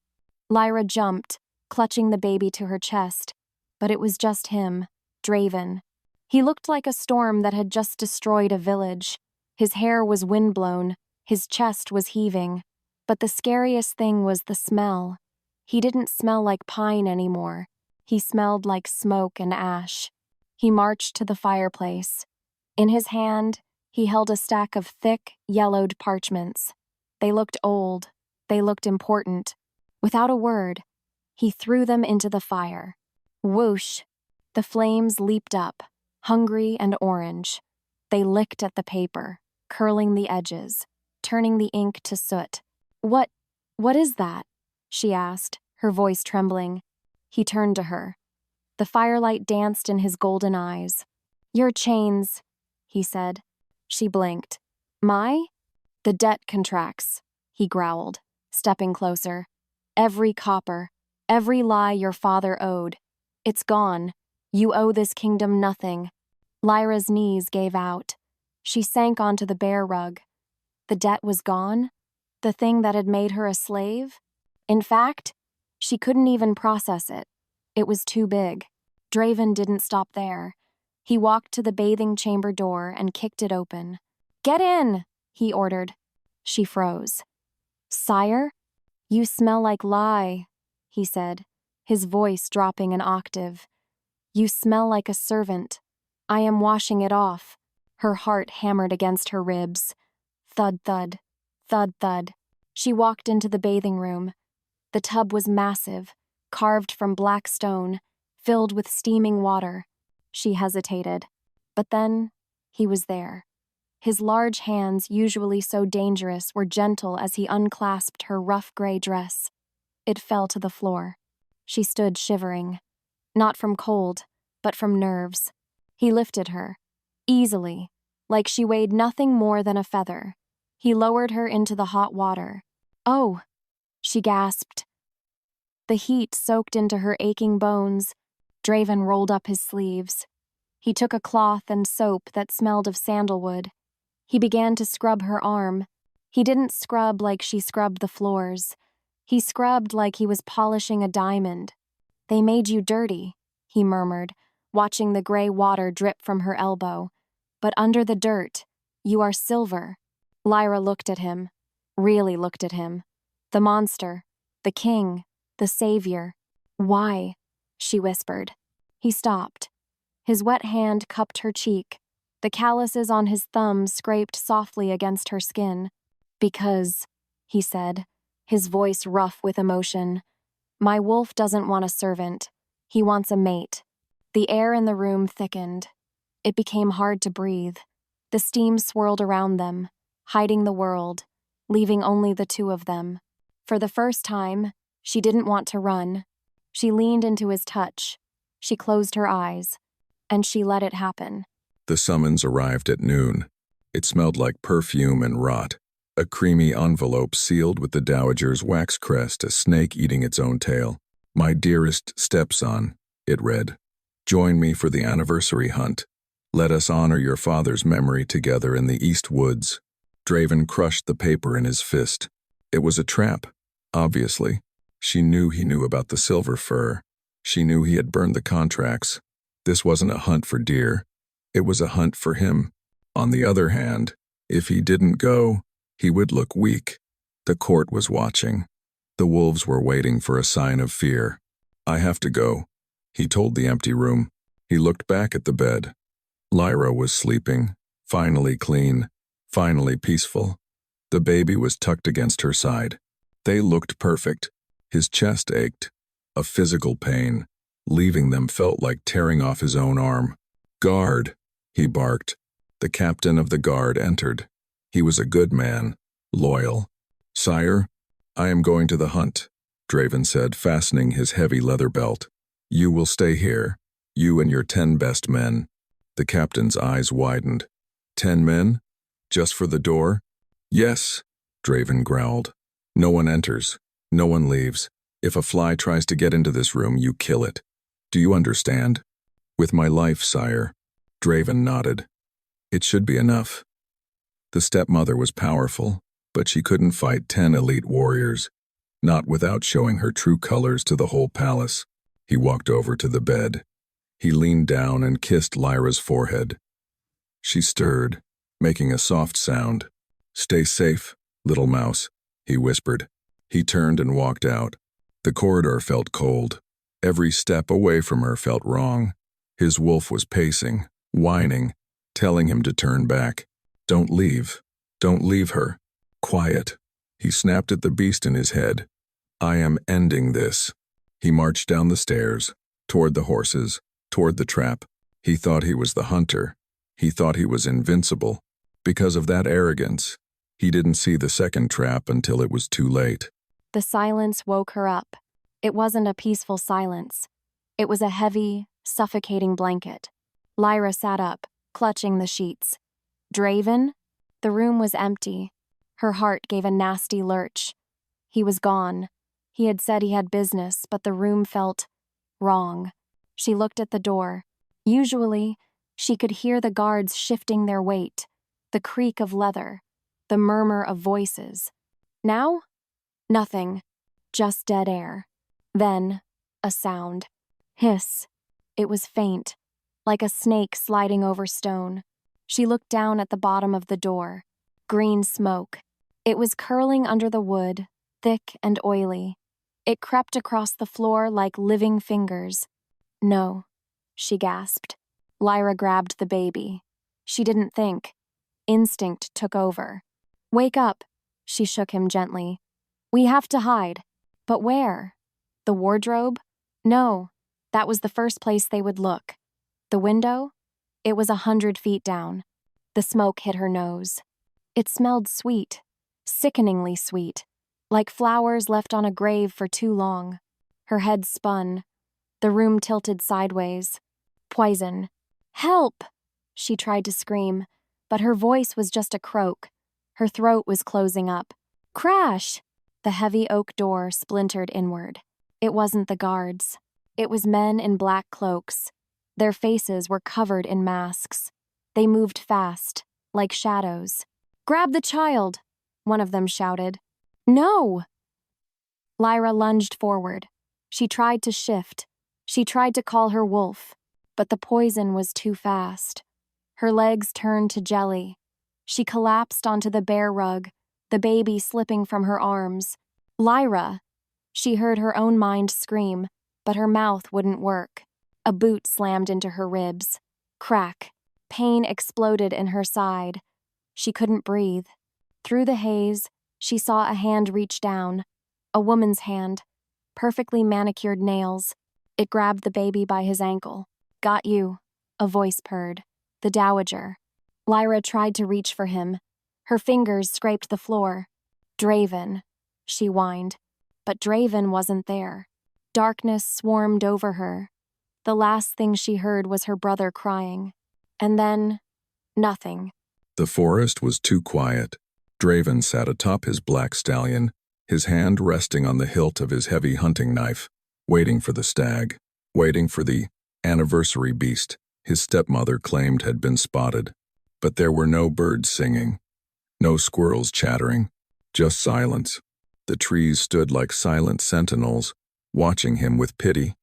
Lyra jumped, clutching the baby to her chest. But it was just him, Draven. He looked like a storm that had just destroyed a village. His hair was windblown, his chest was heaving. But the scariest thing was the smell. He didn't smell like pine anymore. He smelled like smoke and ash. He marched to the fireplace. In his hand, he held a stack of thick, yellowed parchments. They looked old. They looked important. Without a word, he threw them into the fire. Whoosh! The flames leaped up, hungry and orange. They licked at the paper, curling the edges, turning the ink to soot. What is that? She asked, her voice trembling. He turned to her. The firelight danced in his golden eyes. Your chains, he said. She blinked. My? The debt contracts, he growled, stepping closer. Every copper, every lie your father owed. It's gone. You owe this kingdom nothing. Lyra's knees gave out. She sank onto the bear rug. The debt was gone? The thing that had made her a slave? In fact, she couldn't even process it. It was too big. Draven didn't stop there. He walked to the bathing chamber door and kicked it open. Get in, he ordered. She froze. Sire? You smell like lye, he said, his voice dropping an octave. You smell like a servant. I am washing it off. Her heart hammered against her ribs. Thud, thud. Thud, thud. She walked into the bathing room. The tub was massive, carved from black stone, filled with steaming water. She hesitated. But then, he was there. His large hands, usually so dangerous, were gentle as he unclasped her rough gray dress. It fell to the floor. She stood shivering. Not from cold, but from nerves. He lifted her. Easily, like she weighed nothing more than a feather. He lowered her into the hot water. "Oh," she gasped. The heat soaked into her aching bones. Draven rolled up his sleeves. He took a cloth and soap that smelled of sandalwood. He began to scrub her arm. He didn't scrub like she scrubbed the floors. He scrubbed like he was polishing a diamond. "They made you dirty," he murmured, watching the gray water drip from her elbow. "But under the dirt, you are silver." Lyra looked at him, really looked at him. The monster, the king, the savior. "Why?" she whispered. He stopped. His wet hand cupped her cheek. The calluses on his thumbs scraped softly against her skin. "Because," he said, his voice rough with emotion, "my wolf doesn't want a servant. He wants a mate." The air in the room thickened. It became hard to breathe. The steam swirled around them, hiding the world, leaving only the two of them. For the first time, she didn't want to run. She leaned into his touch. She closed her eyes, and she let it happen. The summons arrived at noon. It smelled like perfume and rot. A creamy envelope sealed with the dowager's wax crest, a snake eating its own tail. "My dearest stepson," it read. "Join me for the anniversary hunt. Let us honor your father's memory together in the East Woods." Draven crushed the paper in his fist. It was a trap, obviously. She knew he knew about the silver fur. She knew he had burned the contracts. This wasn't a hunt for deer. It was a hunt for him. On the other hand, if he didn't go, he would look weak. The court was watching. The wolves were waiting for a sign of fear. "I have to go," he told the empty room. He looked back at the bed. Lyra was sleeping, finally clean, finally peaceful. The baby was tucked against her side. They looked perfect. His chest ached, a physical pain. Leaving them felt like tearing off his own arm. "Guard," he barked. The captain of the guard entered. He was a good man, loyal. "Sire, I am going to the hunt," Draven said, fastening his heavy leather belt. "You will stay here, you and your 10 best men." The captain's eyes widened. 10 men? Just for the door?" "Yes," Draven growled. "No one enters. No one leaves. If a fly tries to get into this room, you kill it. Do you understand?" "With my life, sire." Draven nodded. "It should be enough." The stepmother was powerful, but she couldn't fight 10 elite warriors. Not without showing her true colors to the whole palace. He walked over to the bed. He leaned down and kissed Lyra's forehead. She stirred, making a soft sound. "Stay safe, little mouse," he whispered. He turned and walked out. The corridor felt cold. Every step away from her felt wrong. His wolf was pacing, whining, telling him to turn back. "Don't leave. Don't leave her. Quiet." He snapped at the beast in his head. "I am ending this." He marched down the stairs, toward the horses, toward the trap. He thought he was the hunter. He thought he was invincible. Because of that arrogance, he didn't see the second trap until it was too late. The silence woke her up. It wasn't a peaceful silence. It was a heavy, suffocating blanket. Lyra sat up, clutching the sheets. "Draven?" The room was empty. Her heart gave a nasty lurch. He was gone. He had said he had business, but the room felt wrong. She looked at the door. Usually, she could hear the guards shifting their weight, the creak of leather, the murmur of voices. Now? Nothing. Just dead air. Then, a sound. Hiss. It was faint, like a snake sliding over stone. She looked down at the bottom of the door. Green smoke. It was curling under the wood, thick and oily. It crept across the floor like living fingers. "No," she gasped. Lyra grabbed the baby. She didn't think. Instinct took over. "Wake up," she shook him gently. "We have to hide." But where? The wardrobe? No, that was the first place they would look. The window? It was 100 feet down. The smoke hit her nose. It smelled sweet, sickeningly sweet, like flowers left on a grave for too long. Her head spun. The room tilted sideways. Poison. Help! She tried to scream, but her voice was just a croak. Her throat was closing up. Crash! The heavy oak door splintered inward. It wasn't the guards. It was men in black cloaks. Their faces were covered in masks. They moved fast, like shadows. Grab the child! One of them shouted. No! Lyra lunged forward. She tried to shift. She tried to call her wolf, but the poison was too fast. Her legs turned to jelly. She collapsed onto the bare rug, the baby slipping from her arms. Lyra! She heard her own mind scream, but her mouth wouldn't work. A boot slammed into her ribs. Crack. Pain exploded in her side. She couldn't breathe. Through the haze, she saw a hand reach down. A woman's hand. Perfectly manicured nails. It grabbed the baby by his ankle. Got you, a voice purred. The dowager. Lyra tried to reach for him. Her fingers scraped the floor. Draven, she whined. But Draven wasn't there. Darkness swarmed over her. The last thing she heard was her brother crying. And then, nothing. The forest was too quiet. Draven sat atop his black stallion, his hand resting on the hilt of his heavy hunting knife, waiting for the stag, waiting for the anniversary beast his stepmother claimed had been spotted. But there were no birds singing, no squirrels chattering, just silence. The trees stood like silent sentinels, watching him with pity.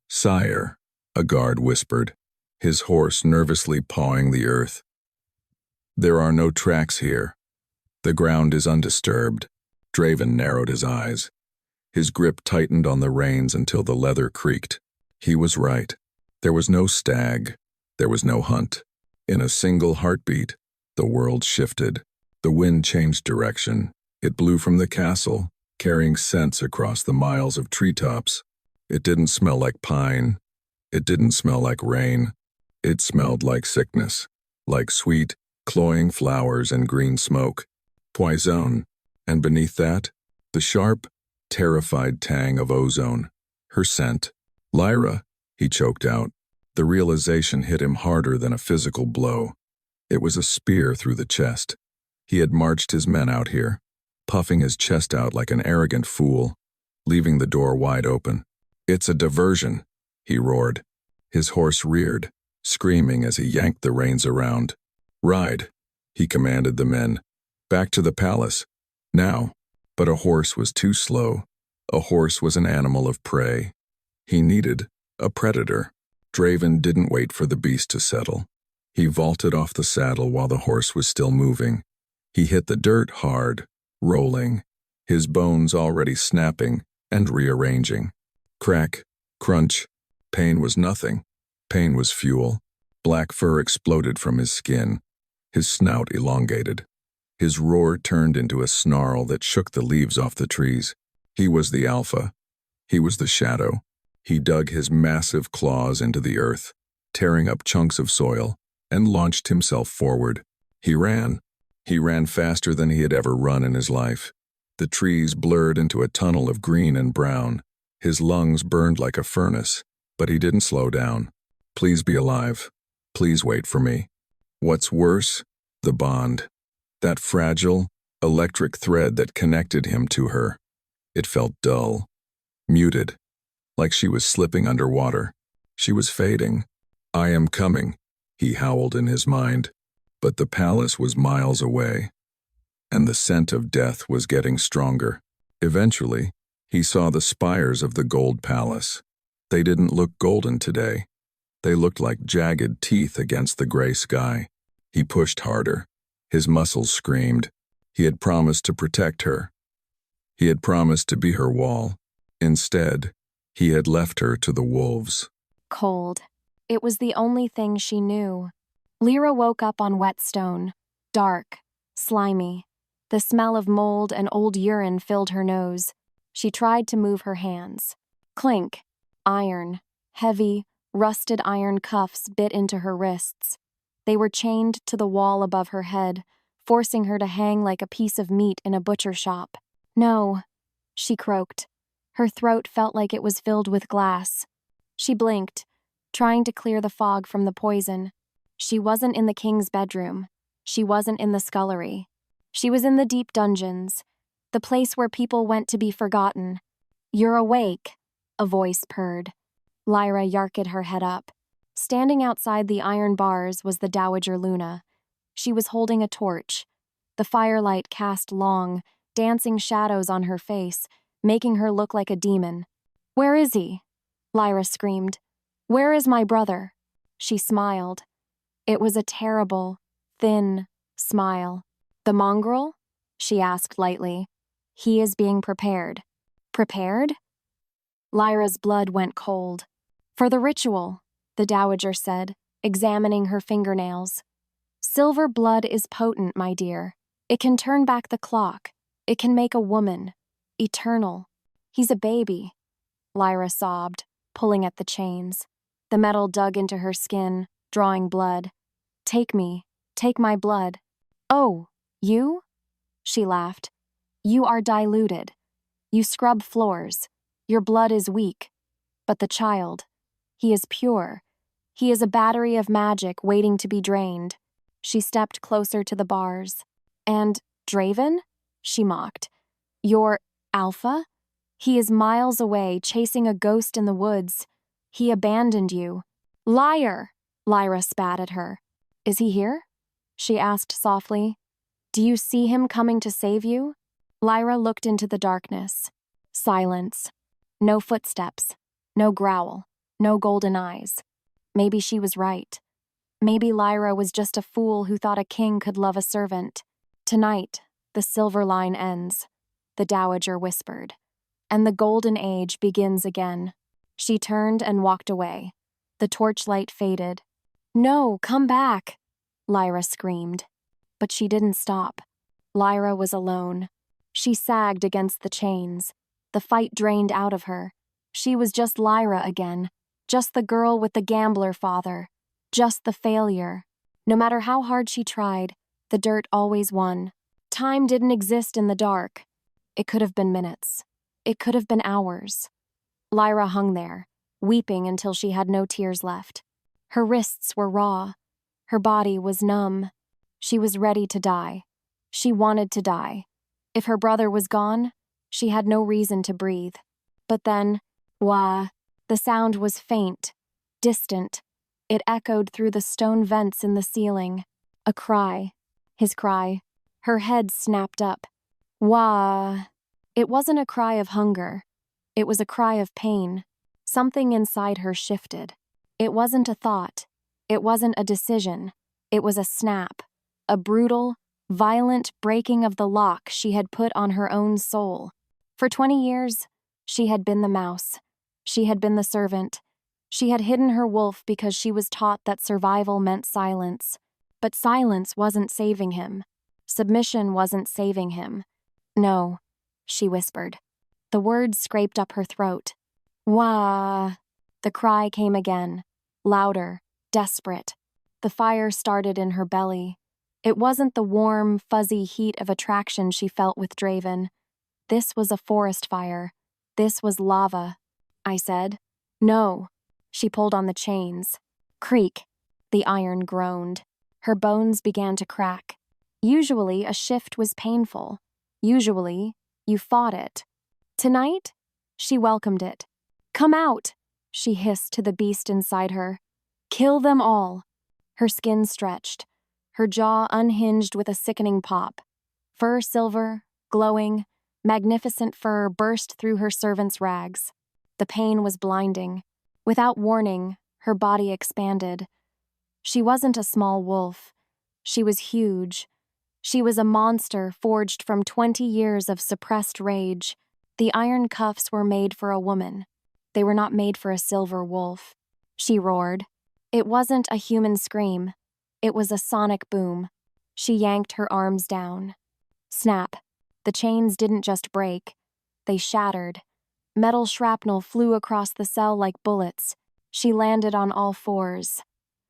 "Sire," a guard whispered, his horse nervously pawing the earth. "There are no tracks here. The ground is undisturbed." Draven narrowed his eyes. His grip tightened on the reins until the leather creaked. He was right. There was no stag. There was no hunt. In a single heartbeat, the world shifted. The wind changed direction. It blew from the castle, carrying scents across the miles of treetops. It didn't smell like pine. It didn't smell like rain. It smelled like sickness, like sweet, cloying flowers and green smoke. Poison. And beneath that, the sharp, terrified tang of ozone. Her scent. "Lyra," he choked out. The realization hit him harder than a physical blow. It was a spear through the chest. He had marched his men out here, puffing his chest out like an arrogant fool, leaving the door wide open. "It's a diversion," he roared. His horse reared, screaming as he yanked the reins around. "Ride," he commanded the men. "Back to the palace. Now." But a horse was too slow. A horse was an animal of prey. He needed a predator. Draven didn't wait for the beast to settle. He vaulted off the saddle while the horse was still moving. He hit the dirt hard, rolling, his bones already snapping and rearranging. Crack, crunch. Pain was nothing. Pain was fuel. Black fur exploded from his skin. His snout elongated. His roar turned into a snarl that shook the leaves off the trees. He was the alpha. He was the shadow. He dug his massive claws into the earth, tearing up chunks of soil, and launched himself forward. He ran. He ran faster than he had ever run in his life. The trees blurred into a tunnel of green and brown. His lungs burned like a furnace, but he didn't slow down. "Please be alive. Please wait for me." What's worse? The bond. That fragile, electric thread that connected him to her. It felt dull, muted, like she was slipping underwater. She was fading. "I am coming," he howled in his mind. But the palace was miles away, and the scent of death was getting stronger. Eventually, he saw the spires of the gold palace. They didn't look golden today. They looked like jagged teeth against the gray sky. He pushed harder. His muscles screamed. He had promised to protect her. He had promised to be her wall. Instead, he had left her to the wolves. Cold. It was the only thing she knew. Lyra woke up on wet stone. Dark. Slimy. The smell of mold and old urine filled her nose. She tried to move her hands. Clink. Iron. Heavy, rusted iron cuffs bit into her wrists. They were chained to the wall above her head, forcing her to hang like a piece of meat in a butcher shop. "No," she croaked. Her throat felt like it was filled with glass. She blinked, trying to clear the fog from the poison. She wasn't in the king's bedroom. She wasn't in the scullery. She was in the deep dungeons, the place where people went to be forgotten. "You're awake," a voice purred. Lyra yarked her head up. Standing outside the iron bars was the Dowager Luna. She was holding a torch. The firelight cast long, dancing shadows on her face, making her look like a demon. "Where is he?" Lyra screamed. "Where is my brother?" She smiled. It was a terrible, thin smile. "The mongrel?" she asked lightly. "He is being prepared." "Prepared?" Lyra's blood went cold. "For the ritual," the Dowager said, examining her fingernails. "Silver blood is potent, my dear. It can turn back the clock. It can make a woman eternal." "He's a baby," Lyra sobbed, pulling at the chains. The metal dug into her skin, drawing blood. "Take me. Take my blood." "Oh, you?" She laughed. "You are diluted. You scrub floors. Your blood is weak. But the child, he is pure. He is a battery of magic waiting to be drained." She stepped closer to the bars. "And Draven?" she mocked. "Your Alpha? He is miles away, chasing a ghost in the woods. He abandoned you." "Liar!" Lyra spat at her. "Is he here?" she asked softly. "Do you see him coming to save you?" Lyra looked into the darkness. Silence. No footsteps. No growl. No golden eyes. Maybe she was right. Maybe Lyra was just a fool who thought a king could love a servant. "Tonight, the silver line ends," the Dowager whispered, "and the golden age begins again." She turned and walked away. The torchlight faded. "No, come back," Lyra screamed. But she didn't stop. Lyra was alone. She sagged against the chains. The fight drained out of her. She was just Lyra again. Just the girl with the gambler father. Just the failure. No matter how hard she tried, the dirt always won. Time didn't exist in the dark. It could have been minutes. It could have been hours. Lyra hung there, weeping until she had no tears left. Her wrists were raw. Her body was numb. She was ready to die. She wanted to die. If her brother was gone, she had no reason to breathe. But then, wah, the sound was faint, distant. It echoed through the stone vents in the ceiling. A cry. His cry. Her head snapped up. Wah. It wasn't a cry of hunger. It was a cry of pain. Something inside her shifted. It wasn't a thought. It wasn't a decision. It was a snap. A brutal, violent breaking of the lock she had put on her own soul. For 20 years, she had been the mouse. She had been the servant. She had hidden her wolf because she was taught that survival meant silence. But silence wasn't saving him. Submission wasn't saving him. "No," she whispered. The words scraped up her throat. Wah! The cry came again, louder, desperate. The fire started in her belly. It wasn't the warm, fuzzy heat of attraction she felt with Draven. This was a forest fire. This was lava. I said. "No." She pulled on the chains. Creak. The iron groaned. Her bones began to crack. Usually, a shift was painful. Usually, you fought it. Tonight, she welcomed it. "Come out," she hissed to the beast inside her. "Kill them all." Her skin stretched, her jaw unhinged with a sickening pop. Fur silver, glowing, magnificent fur burst through her servant's rags. The pain was blinding. Without warning, her body expanded. She wasn't a small wolf. She was huge. She was a monster forged from 20 years of suppressed rage. The iron cuffs were made for a woman. They were not made for a silver wolf. She roared. It wasn't a human scream. It was a sonic boom. She yanked her arms down. Snap. The chains didn't just break. They shattered. Metal shrapnel flew across the cell like bullets. She landed on all fours.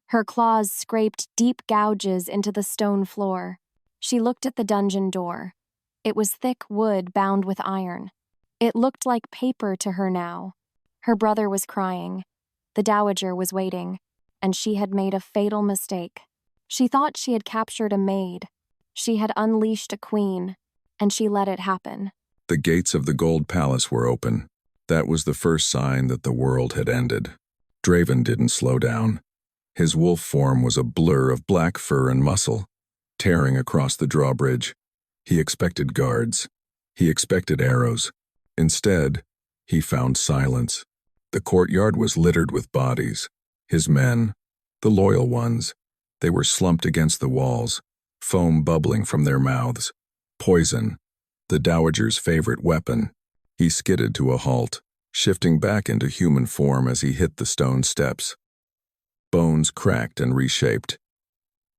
Her claws scraped deep gouges into the stone floor. She looked at the dungeon door. It was thick wood bound with iron. It looked like paper to her now. Her brother was crying. The dowager was waiting, and she had made a fatal mistake. She thought she had captured a maid. She had unleashed a queen, and she let it happen. The gates of the gold palace were open. That was the first sign that the world had ended. Draven didn't slow down. His wolf form was a blur of black fur and muscle, tearing across the drawbridge. He expected guards. He expected arrows. Instead, he found silence. The courtyard was littered with bodies. His men, the loyal ones, they were slumped against the walls, foam bubbling from their mouths. Poison, the dowager's favorite weapon. He skidded to a halt, shifting back into human form as he hit the stone steps. Bones cracked and reshaped.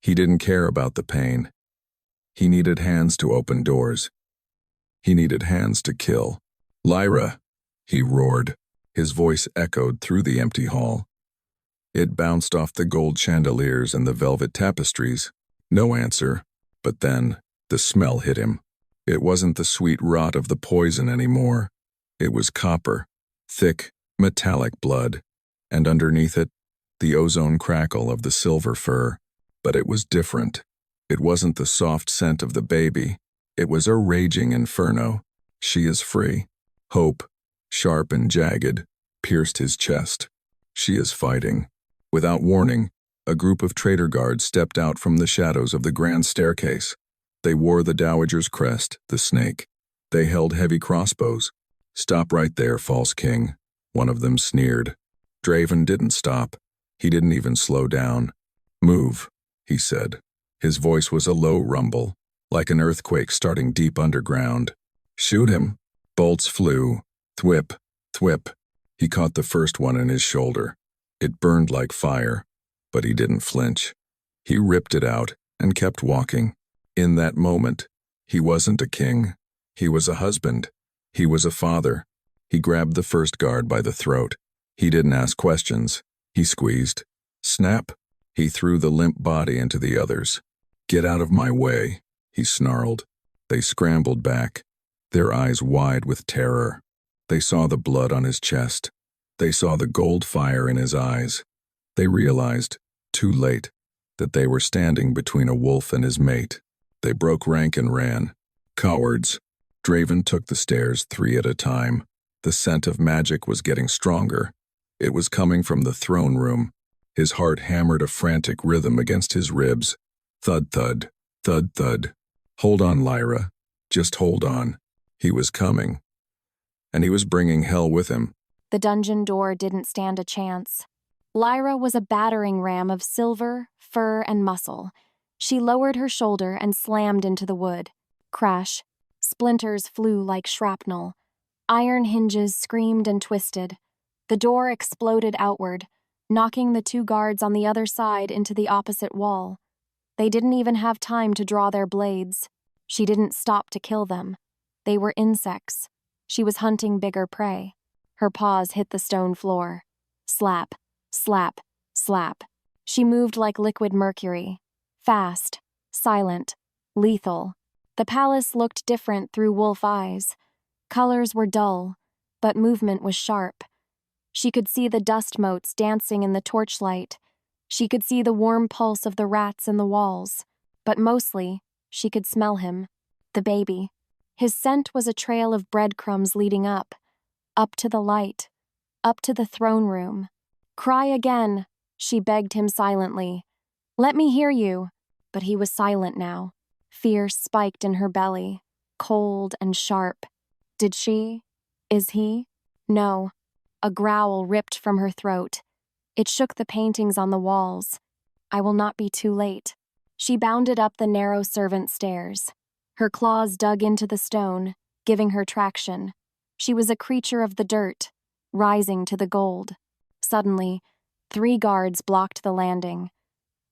He didn't care about the pain. He needed hands to open doors. He needed hands to kill. "Lyra!" he roared. His voice echoed through the empty hall. It bounced off the gold chandeliers and the velvet tapestries. No answer, but then the smell hit him. It wasn't the sweet rot of the poison anymore. It was copper, thick, metallic blood, and underneath it, the ozone crackle of the silver fur. But it was different. It wasn't the soft scent of the baby. It was a raging inferno. She is free. Hope, sharp and jagged, pierced his chest. She is fighting. Without warning, a group of traitor guards stepped out from the shadows of the grand staircase. They wore the dowager's crest, the snake. They held heavy crossbows. "Stop right there, false king," one of them sneered. Draven didn't stop. He didn't even slow down. "Move," he said. His voice was a low rumble, like an earthquake starting deep underground. "Shoot him." Bolts flew. Thwip, thwip. He caught the first one in his shoulder. It burned like fire, but he didn't flinch. He ripped it out and kept walking. In that moment, he wasn't a king. He was a husband. He was a father. He grabbed the first guard by the throat. He didn't ask questions. He squeezed. Snap. He threw the limp body into the others. "Get out of my way," he snarled. They scrambled back, their eyes wide with terror. They saw the blood on his chest. They saw the gold fire in his eyes. They realized, too late, that they were standing between a wolf and his mate. They broke rank and ran. Cowards. Draven took the stairs 3 at a time. The scent of magic was getting stronger. It was coming from the throne room. His heart hammered a frantic rhythm against his ribs. Thud thud, thud thud. Hold on, Lyra. Just hold on. He was coming. And he was bringing hell with him. The dungeon door didn't stand a chance. Lyra was a battering ram of silver, fur, and muscle. She lowered her shoulder and slammed into the wood. Crash. Splinters flew like shrapnel. Iron hinges screamed and twisted. The door exploded outward, knocking the 2 guards on the other side into the opposite wall. They didn't even have time to draw their blades. She didn't stop to kill them. They were insects. She was hunting bigger prey. Her paws hit the stone floor. Slap, slap, slap. She moved like liquid mercury. Fast, silent, lethal. The palace looked different through wolf eyes. Colors were dull, but movement was sharp. She could see the dust motes dancing in the torchlight. She could see the warm pulse of the rats in the walls. But mostly, she could smell him. The baby. His scent was a trail of breadcrumbs leading up to the light, up to the throne room. "Cry again," she begged him silently. "Let me hear you." But he was silent now. Fear spiked in her belly, cold and sharp. Did she? Is he? No. A growl ripped from her throat. It shook the paintings on the walls. "I will not be too late." She bounded up the narrow servant stairs. Her claws dug into the stone, giving her traction. She was a creature of the dirt, rising to the gold. Suddenly, 3 guards blocked the landing.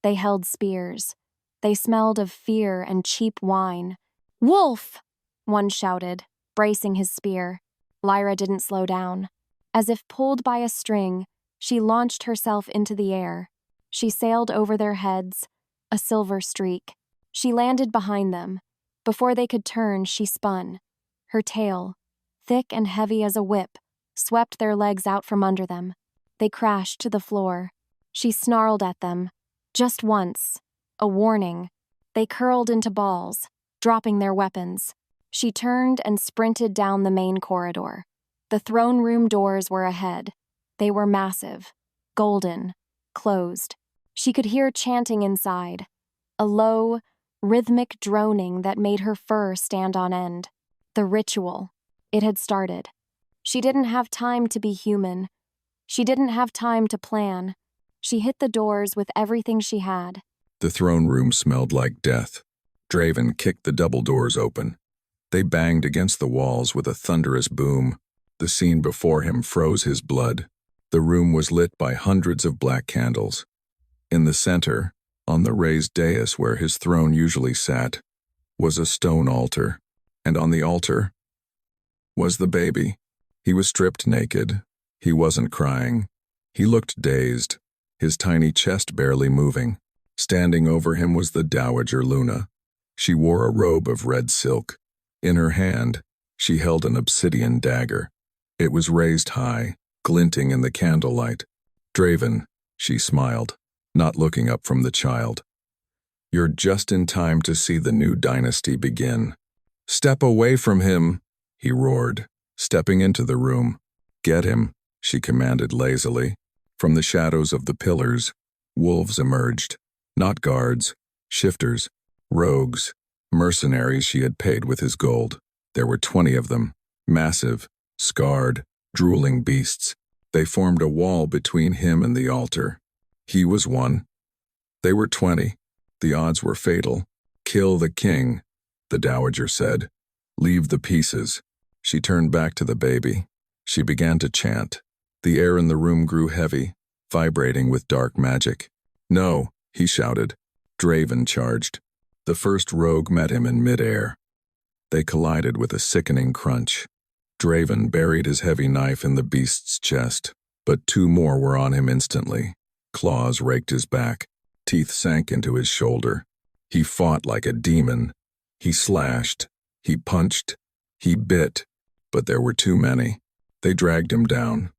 They held spears. They smelled of fear and cheap wine. "Wolf!" one shouted, bracing his spear. Lyra didn't slow down. As if pulled by a string, she launched herself into the air. She sailed over their heads, a silver streak. She landed behind them. Before they could turn, she spun. Her tail, thick and heavy as a whip, swept their legs out from under them. They crashed to the floor. She snarled at them. Just once. A warning. They curled into balls, dropping their weapons. She turned and sprinted down the main corridor. The throne room doors were ahead. They were massive, golden, closed. She could hear chanting inside, a low, rhythmic droning that made her fur stand on end. The ritual. It had started. She didn't have time to be human. She didn't have time to plan. She hit the doors with everything she had. The throne room smelled like death. Draven kicked the double doors open. They banged against the walls with a thunderous boom. The scene before him froze his blood. The room was lit by hundreds of black candles. In the center, on the raised dais where his throne usually sat, was a stone altar, and on the altar was the baby. He was stripped naked. He wasn't crying. He looked dazed, his tiny chest barely moving. Standing over him was the Dowager Luna. She wore a robe of red silk. In her hand, she held an obsidian dagger. It was raised high, glinting in the candlelight. "Draven," she smiled, not looking up from the child. "You're just in time to see the new dynasty begin." "Step away from him," he roared, stepping into the room. "Get him," she commanded lazily. From the shadows of the pillars, wolves emerged. Not guards, shifters, rogues, mercenaries she had paid with his gold. There were 20 of them, massive, scarred, drooling beasts. They formed a wall between him and the altar. He was one. They were 20. The odds were fatal. "Kill the king," the Dowager said. "Leave the pieces." She turned back to the baby. She began to chant. The air in the room grew heavy, vibrating with dark magic. "No," he shouted. Draven charged. The first rogue met him in midair. They collided with a sickening crunch. Draven buried his heavy knife in the beast's chest, but 2 more were on him instantly. Claws raked his back. Teeth sank into his shoulder. He fought like a demon. He slashed. He punched. He bit. But there were too many. They dragged him down.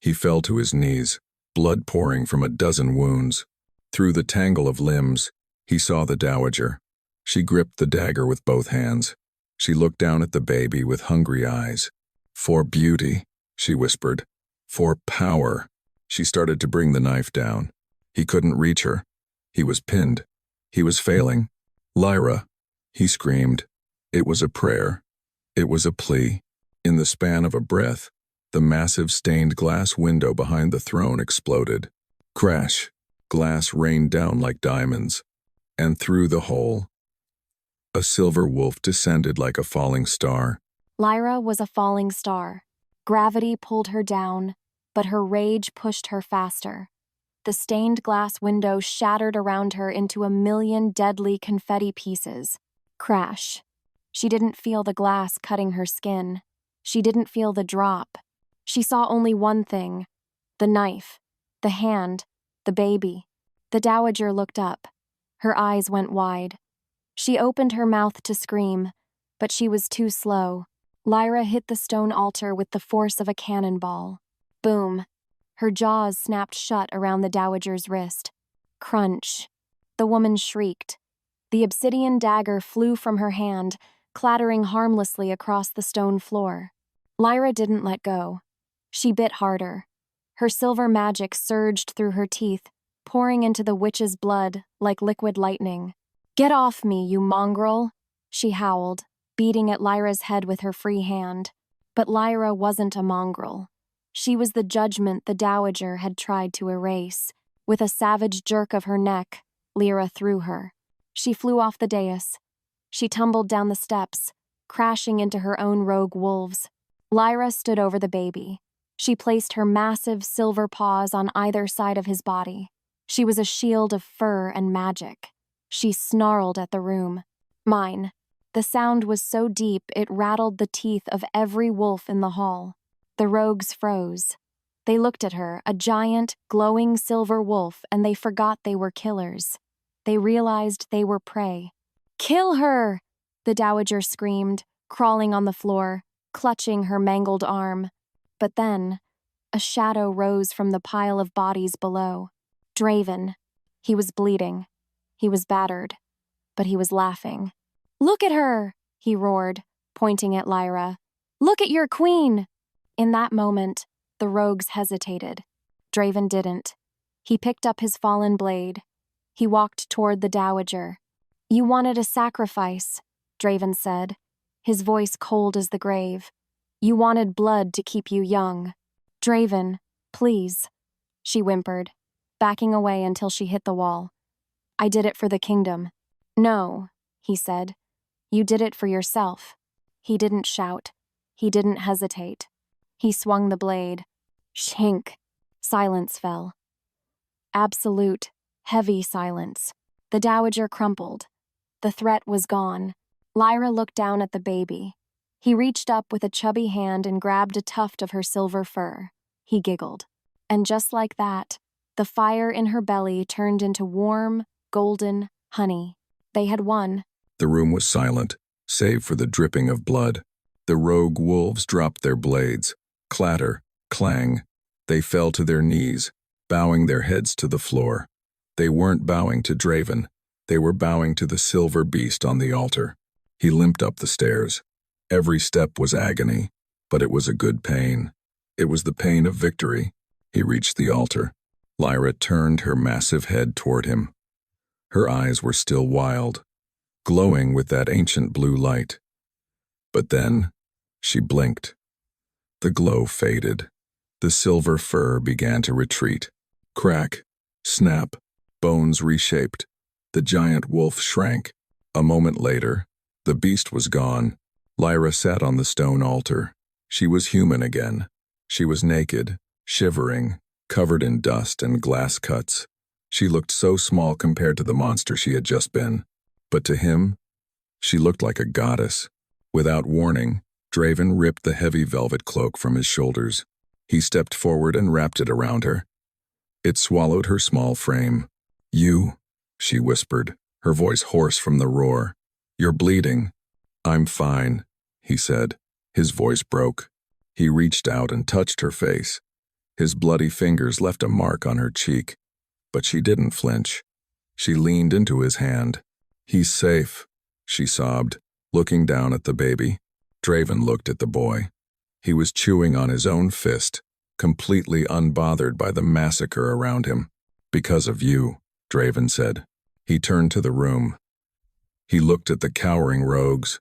He fell to his knees, blood pouring from a dozen wounds. Through the tangle of limbs, he saw the Dowager. She gripped the dagger with both hands. She looked down at the baby with hungry eyes. "For beauty," she whispered. "For power." She started to bring the knife down. He couldn't reach her. He was pinned. He was failing. "Lyra," he screamed. It was a prayer. It was a plea. In the span of a breath, the massive stained glass window behind the throne exploded. Crash. Glass rained down like diamonds. And through the hole, a silver wolf descended like a falling star. Lyra was a falling star. Gravity pulled her down, but her rage pushed her faster. The stained glass window shattered around her into a million deadly confetti pieces. Crash. She didn't feel the glass cutting her skin. She didn't feel the drop. She saw only one thing: the knife, the hand, the baby. The Dowager looked up. Her eyes went wide. She opened her mouth to scream, but she was too slow. Lyra hit the stone altar with the force of a cannonball. Boom. Her jaws snapped shut around the Dowager's wrist. Crunch. The woman shrieked. The obsidian dagger flew from her hand, clattering harmlessly across the stone floor. Lyra didn't let go. She bit harder. Her silver magic surged through her teeth, pouring into the witch's blood like liquid lightning. "Get off me, you mongrel!" she howled, beating at Lyra's head with her free hand. But Lyra wasn't a mongrel. She was the judgment the Dowager had tried to erase. With a savage jerk of her neck, Lyra threw her. She flew off the dais. She tumbled down the steps, crashing into her own rogue wolves. Lyra stood over the baby. She placed her massive silver paws on either side of his body. She was a shield of fur and magic. She snarled at the room. "Mine." The sound was so deep it rattled the teeth of every wolf in the hall. The rogues froze. They looked at her, a giant, glowing silver wolf, and they forgot they were killers. They realized they were prey. "Kill her!" the Dowager screamed, crawling on the floor. clutching her mangled arm. But then, a shadow rose from the pile of bodies below. Draven. He was bleeding. He was battered. But he was laughing. "Look at her!" he roared, pointing at Lyra. "Look at your queen!" In that moment, the rogues hesitated. Draven didn't. He picked up his fallen blade. He walked toward the dowager. "You wanted a sacrifice," Draven said, his voice cold as the grave. "You wanted blood to keep you young." "Draven, please," she whimpered, backing away until she hit the wall. "I did it for the kingdom." "No," he said. "You did it for yourself." He didn't shout. He didn't hesitate. He swung the blade. Shink. Silence fell. Absolute, heavy silence. The dowager crumpled. The threat was gone. Lyra looked down at the baby. He reached up with a chubby hand and grabbed a tuft of her silver fur. He giggled. And just like that, the fire in her belly turned into warm, golden honey. They had won. The room was silent, save for the dripping of blood. The rogue wolves dropped their blades. Clatter, clang. They fell to their knees, bowing their heads to the floor. They weren't bowing to Draven. They were bowing to the silver beast on the altar. He limped up the stairs. Every step was agony, but it was a good pain. It was the pain of victory. He reached the altar. Lyra turned her massive head toward him. Her eyes were still wild, glowing with that ancient blue light. But then, she blinked. The glow faded. The silver fur began to retreat. Crack, snap, bones reshaped. The giant wolf shrank. A moment later, the beast was gone. Lyra sat on the stone altar. She was human again. She was naked, shivering, covered in dust and glass cuts. She looked so small compared to the monster she had just been. But to him, she looked like a goddess. Without warning, Draven ripped the heavy velvet cloak from his shoulders. He stepped forward and wrapped it around her. It swallowed her small frame. "You," she whispered, her voice hoarse from the roar. "You're bleeding." "I'm fine," he said. His voice broke. He reached out and touched her face. His bloody fingers left a mark on her cheek. But she didn't flinch. She leaned into his hand. "He's safe," she sobbed, looking down at the baby. Draven looked at the boy. He was chewing on his own fist, completely unbothered by the massacre around him. "Because of you," Draven said. He turned to the room. He looked at the cowering rogues.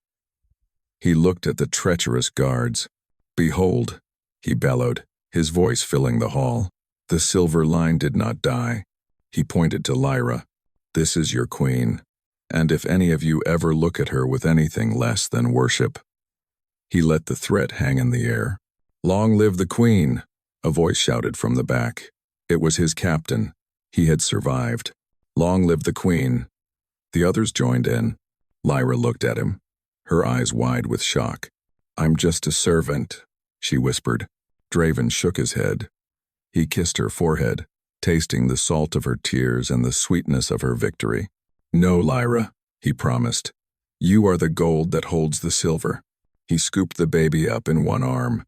He looked at the treacherous guards. "Behold," he bellowed, his voice filling the hall. "The silver line did not die." He pointed to Lyra. "This is your queen, and if any of you ever look at her with anything less than worship." He let the threat hang in the air. "Long live the queen," a voice shouted from the back. It was his captain. He had survived. "Long live the queen." The others joined in. Lyra looked at him, her eyes wide with shock. "I'm just a servant," she whispered. Draven shook his head. He kissed her forehead, tasting the salt of her tears and the sweetness of her victory. "No, Lyra," he promised. "You are the gold that holds the silver." He scooped the baby up in one arm.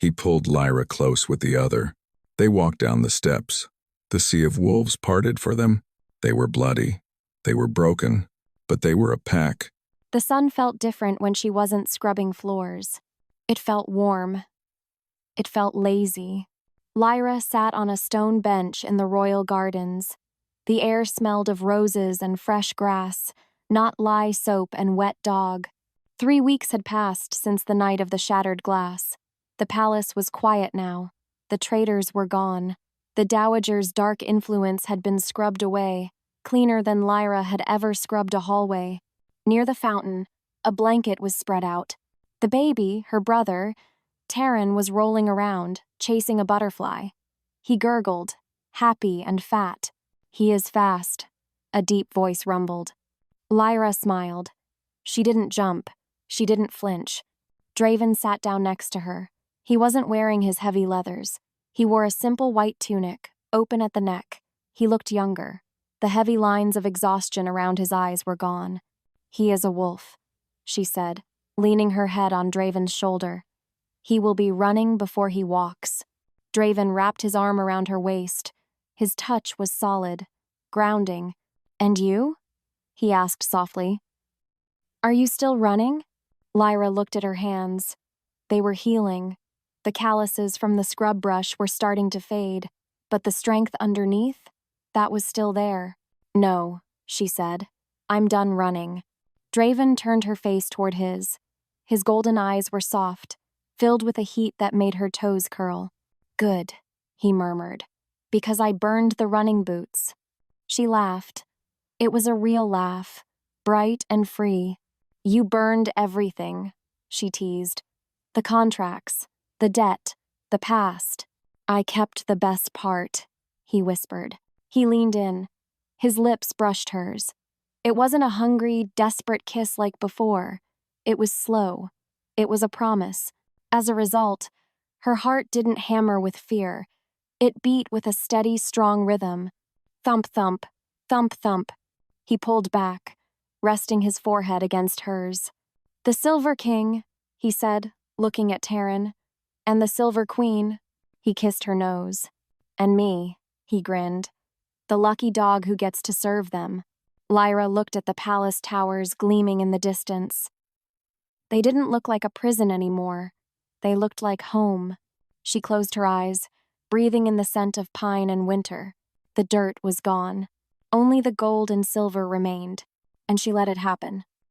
He pulled Lyra close with the other. They walked down the steps. The sea of wolves parted for them. They were bloody. They were broken. But they were a pack. The sun felt different when she wasn't scrubbing floors. It felt warm. It felt lazy. Lyra sat on a stone bench in the royal gardens. The air smelled of roses and fresh grass, not lye soap and wet dog. 3 weeks had passed since the night of the shattered glass. The palace was quiet now. The traitors were gone. The dowager's dark influence had been scrubbed away, cleaner than Lyra had ever scrubbed a hallway. Near the fountain, a blanket was spread out. The baby, her brother, Taryn, was rolling around, chasing a butterfly. He gurgled, happy and fat. "He is fast," a deep voice rumbled. Lyra smiled. She didn't jump. She didn't flinch. Draven sat down next to her. He wasn't wearing his heavy leathers. He wore a simple white tunic, open at the neck. He looked younger. The heavy lines of exhaustion around his eyes were gone. "He is a wolf," she said, leaning her head on Draven's shoulder. He will be running before he walks. Draven wrapped his arm around her waist. His touch was solid, grounding. And you? He asked softly. Are you still running? Lyra looked at her hands. They were healing. The calluses from the scrub brush were starting to fade, but the strength underneath, that was still there. No, she said. I'm done running. Draven turned her face toward his. His golden eyes were soft, filled with a heat that made her toes curl. Good, he murmured, because I burned the running boots. She laughed. It was a real laugh, bright and free. You burned everything, she teased. The contracts, the debt, the past. I kept the best part, he whispered. He leaned in. His lips brushed hers. It wasn't a hungry, desperate kiss like before. It was slow. It was a promise. As a result, her heart didn't hammer with fear. It beat with a steady, strong rhythm. Thump, thump, thump, thump. He pulled back, resting his forehead against hers. The Silver King, he said, looking at Taryn. And the Silver Queen, he kissed her nose. And me, he grinned. The lucky dog who gets to serve them. Lyra looked at the palace towers gleaming in the distance. They didn't look like a prison anymore. They looked like home. She closed her eyes, breathing in the scent of pine and winter. The dirt was gone. Only the gold and silver remained, and she let it happen.